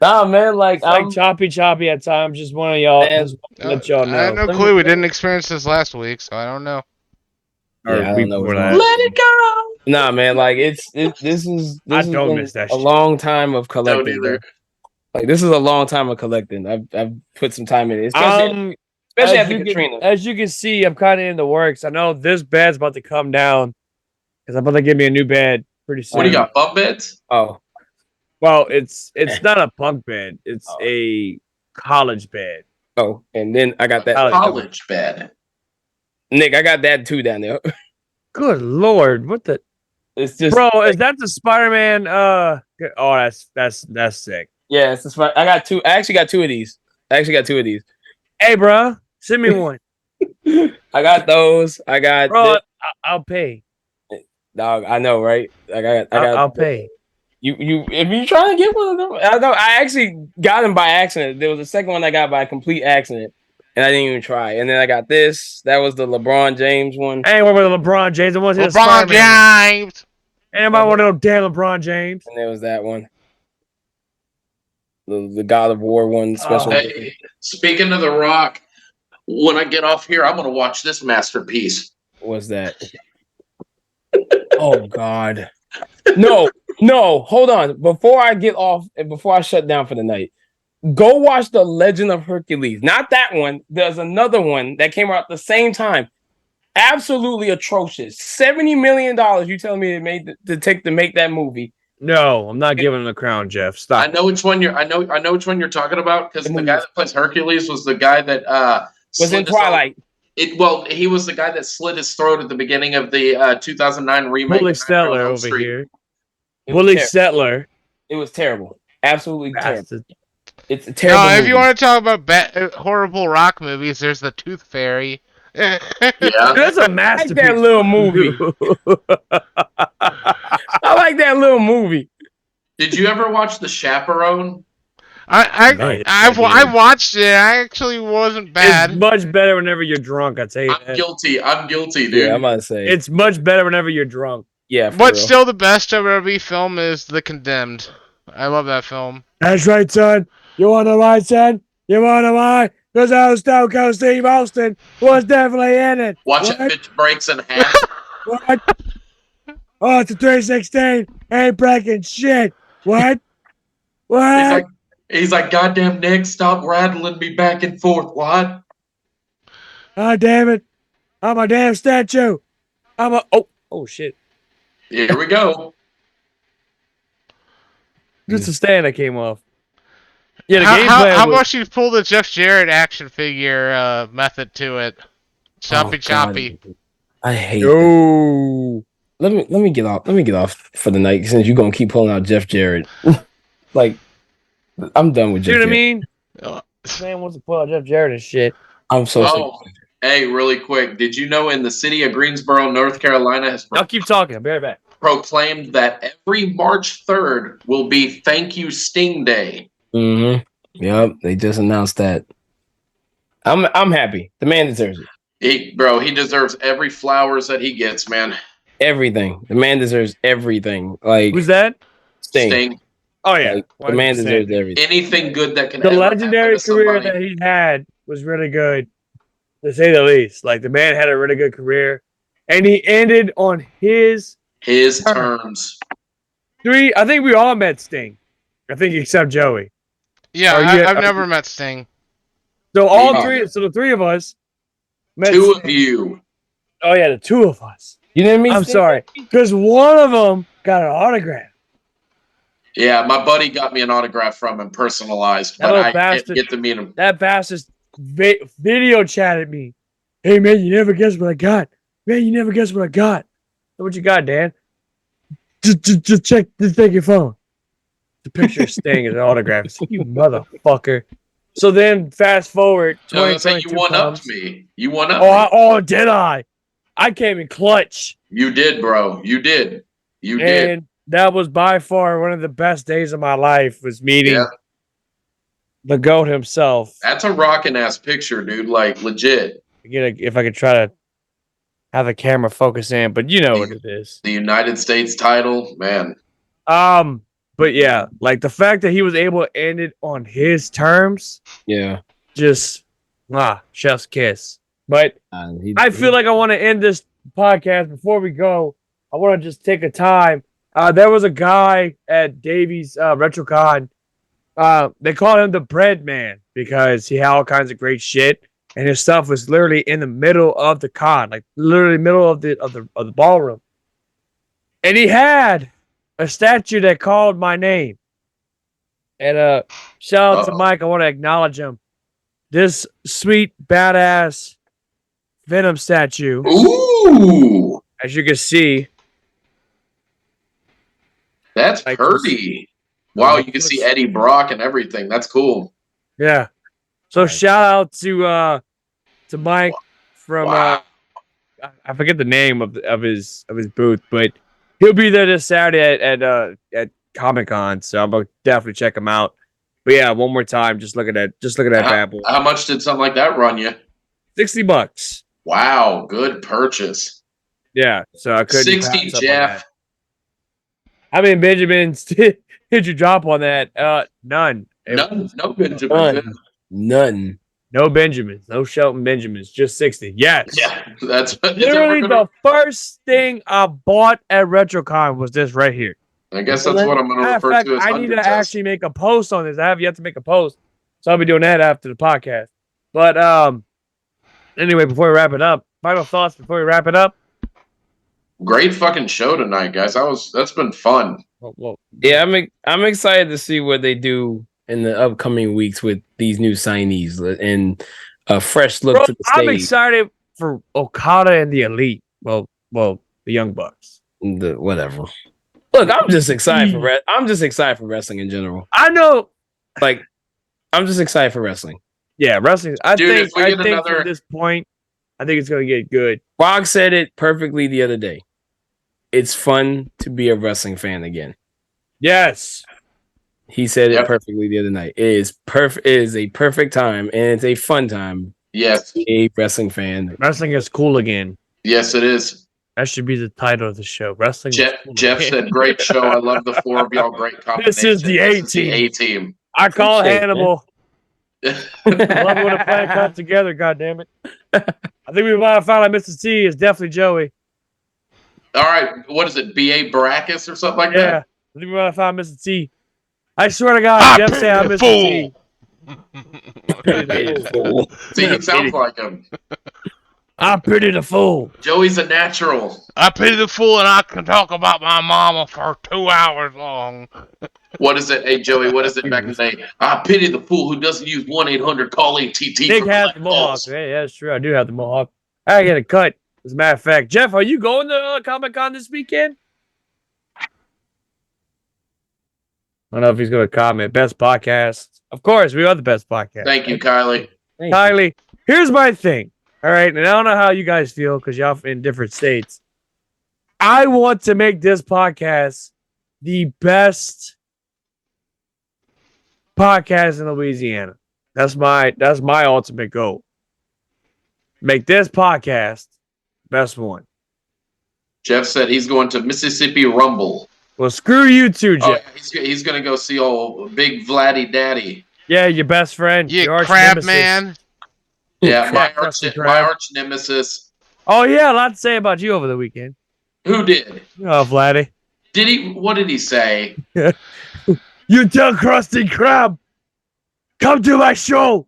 Nah, man, like It's like choppy at times. Just one of y'all. Man, Just let y'all I have know. no clue. We didn't experience this last week, so I don't know. Yeah, I don't know what's going on. Let it go. Nah, man, like this I has don't been miss that a shit. long time of Don't collecting. either. Bro. Like this is a long time of collecting. I've put some time in it, especially after Katrina. As you can see, I'm kind of in the works. I know this bed's about to come down because I'm about to give me a new bed pretty soon. What do you got? Bunk beds? Oh, Well, it's not a bunk bed. It's Oh. a college bed. oh, and then I got that College bed. Nick. I got that too down there. Good lord, what the It's just bro? Is that the Spider-Man? Oh, that's sick. yeah. It's just, I got two. I actually got two of these. Hey, bro, send me one, I got those. I got bro. I'll pay. dog. I know, right? I'll pay. You if you trying to get one of them, I know. I actually got them by accident. There was a second one I got by complete accident, and I didn't even try. And then I got this. That was the LeBron James one. I ain't one with LeBron James. I want to see the LeBron Spider-Man. James. Anybody want to know damn LeBron James? And there was that one. The God of War one special. Hey, speaking of The Rock, when I get off here, I'm gonna watch this masterpiece. Was that? Oh God. No, hold on. Before I get off and before I shut down for the night, go watch The Legend of Hercules. Not that one. There's another one that came out at the same time. Absolutely atrocious. $70 million. You telling me to make that movie? No, I'm not giving him the crown, Jeff. Stop. I know which one you're talking about because the guy that plays Hercules was the guy that Was in Twilight. He was the guy that slit his throat at the beginning of the 2009 remake. Willie of Nightmare on Stetler Elm over Street. here. It was Willie terrible. Stetler. It was terrible. Absolutely terrible. Bastard. It's a terrible. If movie. you want to talk about horrible rock movies, there's the Tooth Fairy. Yeah. That's a I like masterpiece. that little movie. I like that little movie. Did you ever watch The Chaperone? I watched it. I actually wasn't bad. It's much better whenever you're drunk. I tell you. I'm guilty, dude. Yeah, I'm about to say. It's much better whenever you're drunk. Yeah, for But real. still, the best WWE film is The Condemned. I love that film. That's right, son. You want to why, son? You want to why? Because old Stone Cold Steve Austin was definitely in it. Watch What? it bitch breaks in half. What? Oh, it's a 316. Ain't breaking shit. What? What? He's like, goddamn Nick, stop rattling me back and forth. What? Oh, damn it. I'm a damn statue. Oh, shit. Here we go. Just a stand that came off. Yeah, the How gameplay was... about you pull the Jeff Jarrett action figure method to it? Choppy choppy. I hate. Yo. Let me get off. Let me get off for the night since you're gonna keep pulling out Jeff Jarrett. Like, I'm done with Jeff. See what I Jarrett. mean? Man wants to pull out Jeff Jarrett and shit. I'm so sick. Oh, hey, really quick. Did you know in the city of Greensboro, North Carolina has I'll keep talking. I'll be right back. proclaimed that every March 3rd will be Thank You Sting Day. Mm-hmm. Yep, they just announced that. I'm happy. The man deserves it. He deserves every flowers that he gets, man. Everything. The man deserves everything. Like Who's that? Sting. Oh, yeah. Like, the man 100%. deserves everything. Anything good that can The ever legendary happen to career somebody. that he had was really good, to say the least. Like, the man had a really good career, and he ended on his terms. I think we all met Sting. I think except Joey. Yeah, I've never met Sting. So all three. So the three of us met. Two of Sting. you. Oh yeah, the two of us. You didn't meet I'm Sting? sorry, because one of them got an autograph. Yeah, my buddy got me an autograph from him, personalized, That but little I bastard. didn't get to meet him. That bastard video chatted me. Hey man, you never guess what I got. Man, you never guess what I got. So what you got, Dan? Just check. Just take your phone. The picture of Sting is an autograph. It's like, you motherfucker. So then, fast forward, I was gonna say 2022 you one upped comes. me. You one upped me. Oh, did I? I came in clutch. You did, bro. You did. You And did. that was by far one of the best days of my life, was meeting Yeah. the GOAT himself. That's a rockin' ass picture, dude. Like legit. Again, if I could try to have the camera focus in, but you know what it is. The United States title, man. But yeah, like the fact that he was able to end it on his terms, Yeah. just chef's kiss. But I feel like I want to end this podcast before we go. I want to just take a time. There was a guy at Davies RetroCon. They called him the Bread Man because he had all kinds of great shit, and his stuff was literally in the middle of the con, like literally middle of the ballroom. And he had a statue that called my name. And shout out to Mike. I want to acknowledge him. This sweet badass Venom statue. Ooh, As you can see, that's like pretty. Wow, you can see Eddie Brock and everything. That's cool. Yeah. So shout out to Mike from Wow. I forget the name of his booth, but he'll be there this Saturday at Comic-Con, so I'm gonna definitely check him out. But yeah, one more time, just look at that bad boy. How much did something like that run you? $60. Wow, good purchase. Yeah, so I couldn't 60, pass up on Jeff. that. How many Benjamins did you drop on that? None. None. No Benjamin. None. No Benjamins. No Shelton Benjamins. Just 60. Yes. Yeah, that's Literally the first thing I bought at RetroCon was this right here. I guess that's what I'm going to refer to as I need to 100 actually make a post on this. I have yet to make a post, so I'll be doing that after the podcast. But anyway, before we wrap it up, final thoughts before we wrap it up. Great fucking show tonight, guys. That's been fun. Well, Yeah, I'm excited to see what they do in the upcoming weeks with these new signees and a fresh look to the stage. I'm excited for Okada and the Elite. Well, the Young Bucks. Whatever. Look, I'm just excited for wrestling in general. I know. Like, I'm just excited for wrestling. Yeah, wrestling. I think another... from this point, I think it's going to get good. Bog said it perfectly the other day. It's fun to be a wrestling fan again. Yes. He said it perfectly the other night. It is a perfect time, and it's a fun time. Yes. To be a wrestling fan. Wrestling is cool again. Yes, it is. That should be the title of the show. Wrestling. Jeff said, "Great show. I love the four of y'all. Great combination. This is the A team. I call Hannibal. I love it when a plan comes together. God damn it! I think we might have found out Mr. T is definitely Joey. All right, what is it? B.A. Baracus or something like that? Yeah, I think we might have found Mr. T. I swear to God, Jeff said I'm Mr. T. See, he sounds like him. I pity the fool. Joey's a natural. I pity the fool, and I can talk about my mama for 2 hours long. What is it? Hey, Joey, what is it back in the day? I pity the fool who doesn't use 1-800-CALL-ATT. Nick has the mohawk. Hey, that's true. I do have the mohawk. I get a cut. As a matter of fact, Jeff, are you going to Comic-Con this weekend? I don't know if he's going to comment. Best podcast. Of course, we are the best podcast. Thank you, Kylie. Kylie, here's my thing. All right, and I don't know how you guys feel because y'all in different states. I want to make this podcast the best podcast in Louisiana. That's my ultimate goal. Make this podcast best one. Jeff said he's going to Mississippi Rumble. Well, screw you too, Jeff. Yeah, he's going to go see old Big Vladdy Daddy. Yeah, your best friend. You your crab nemesis. man. Yeah, my arch nemesis. Oh, yeah, a lot to say about you over the weekend. Who did? Oh, Vladdy. What did he say? You tell Krusty Krab, come to my show.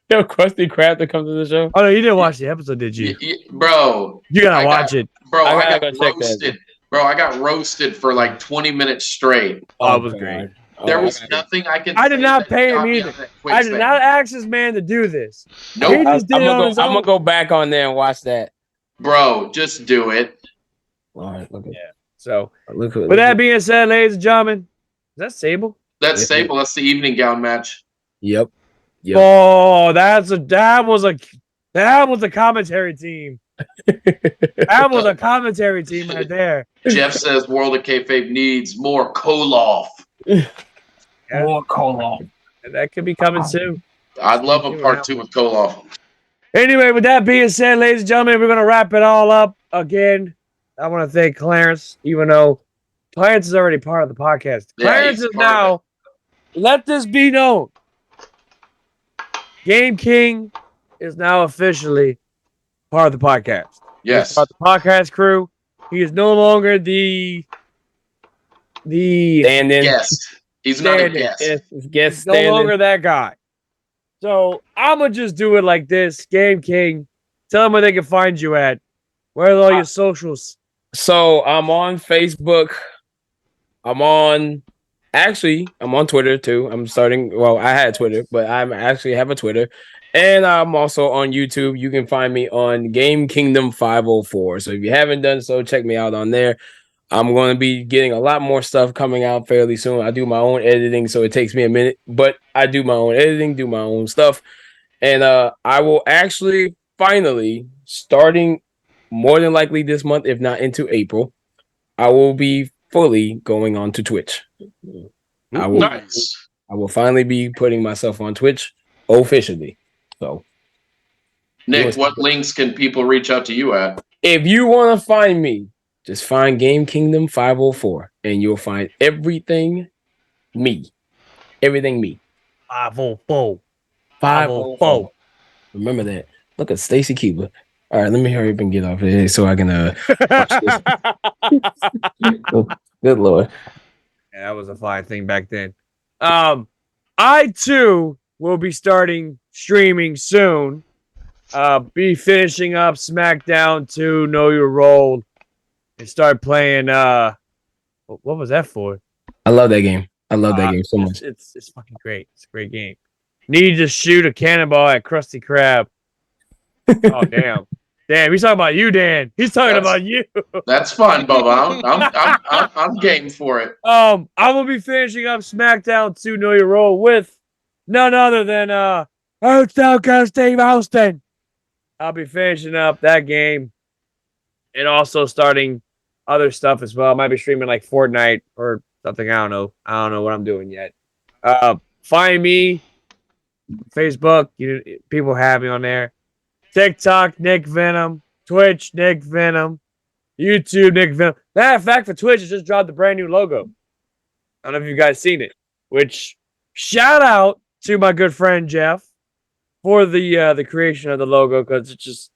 Yo, Krusty Krab to come to the show? Oh, no, you didn't watch the episode, did you? Bro. You got to watch it. Bro, I got got roasted. Bro, I got roasted for like 20 minutes straight. Oh, it was great. There was nothing I could. I did not pay him either. I did not ask this man to do this. Nope. He just did it on his own. I'm gonna go back on there and watch that. Bro, just do it. All right, look at So, with that being said, ladies and gentlemen, is that Sable? That's Sable. That's the evening gown match. Yep. Oh, that was a commentary team. That was a commentary team right there. Jeff says World of Kayfabe needs more Koloff. More Koloff. That could be coming soon. I'd love a part 2 with Koloff. Anyway, with that being said, ladies and gentlemen, we're going to wrap it all up. Again, I want to thank Clarence, even though Clarence is already part of the podcast. Yeah, Clarence is now, let this be known, Game King is now officially part of the podcast. Yes. He's part of the podcast crew. He is no longer the stand-in. Guest. He's not a guest. He's no longer that guy. So I'm going to just do it like this. Game King, tell them where they can find you at. Where are all your socials? So I'm on Facebook. I'm on Twitter too. I had Twitter, but I actually have a Twitter. And I'm also on YouTube. You can find me on Game Kingdom 504. So if you haven't done so, check me out on there. I'm going to be getting a lot more stuff coming out fairly soon. I do my own editing, so it takes me a minute, but I do my own editing, do my own stuff. And I will actually finally, starting more than likely this month, if not into April, I will be fully going on to Twitch. I will finally be putting myself on Twitch officially. So, Nick, what links can people reach out to you at? If you want to find me, just find Game Kingdom 504 and you'll find everything me. Everything me. 504. 504. Remember that. Look at Stacy Keebler. All right, let me hurry up and get off here so I can watch this. Oh, good Lord. Yeah, that was a fine thing back then. I too will be starting streaming soon. Be finishing up SmackDown 2 Know Your Role and start playing what was that for? I love that game. I love that game so much. It's fucking great. It's a great game. Need to shoot a cannonball at Krusty Krab. Oh damn. Damn, he's talking about you, Dan. He's talking about you. That's fine, Bubba. I'm game for it. I will be finishing up SmackDown 2 Know Your Role with none other than Stone Cold Steve Austin. I'll be finishing up that game and also starting other stuff as well. I might be streaming like Fortnite or something. I don't know. I don't know what I'm doing yet. Find me Facebook. People have me on there. TikTok, Nick Venom. Twitch, Nick Venom. YouTube, Nick Venom. Matter of fact, for Twitch, it just dropped the brand new logo. I don't know if you guys seen it. Which, shout out to my good friend Jeff for the creation of the logo, because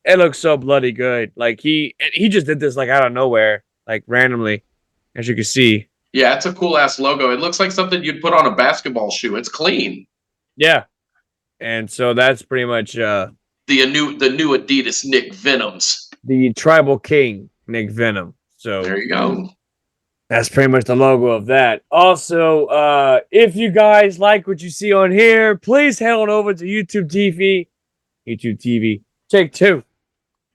it looks so bloody good. Like he just did this like out of nowhere, like randomly, as you can see. Yeah, it's a cool ass logo. It looks like something you'd put on a basketball shoe. It's clean. Yeah, and so that's pretty much the new Adidas Nick Venoms. The Tribal King Nick Venom. So there you go. That's pretty much the logo of that. Also, if you guys like what you see on here, please head on over to YouTube TV. Take two.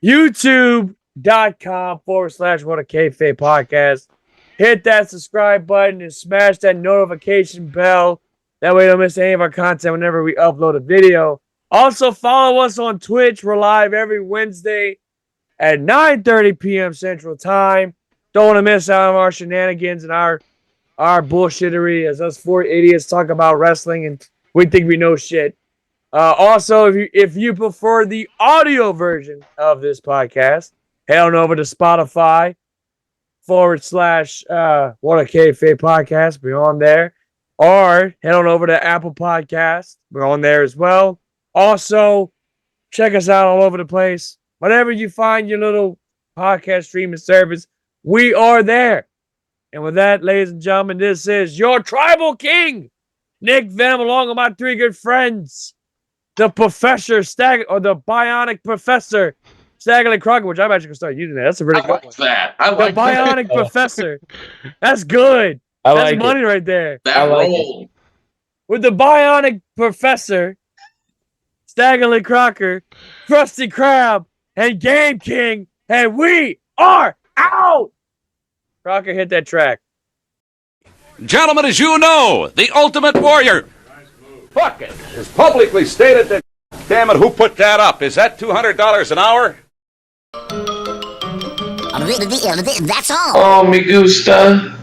YouTube.com/What a Kayfabe podcast. Hit that subscribe button and smash that notification bell. That way you don't miss any of our content whenever we upload a video. Also, follow us on Twitch. We're live every Wednesday at 9:30 p.m. Central Time. Don't want to miss out on our shenanigans and our bullshittery as us four idiots talk about wrestling and we think we know shit. Also, if you prefer the audio version of this podcast, head on over to Spotify /What a Kayfabe podcast. We're on there. Or head on over to Apple Podcasts. We're on there as well. Also, check us out all over the place. Whatever you find your little podcast streaming service, we are there. And with that, ladies and gentlemen, this is your Tribal King, Nick Venom, along with my three good friends, the Professor the Bionic Professor Staggerly Crockett, which I'm actually gonna start using that. That's a really good one. I like the Bionic that. Professor. That's good. That's money right there. That roll. With the Bionic Professor, Staggerly Crocker, Krusty Krab, and Game King, and we are out! Crocker, hit that track. Gentlemen, as you know, the Ultimate Warrior Fuck it. It's publicly stated that. Damn it, who put that up? Is that $200 an hour? That's all. Oh, me gusta.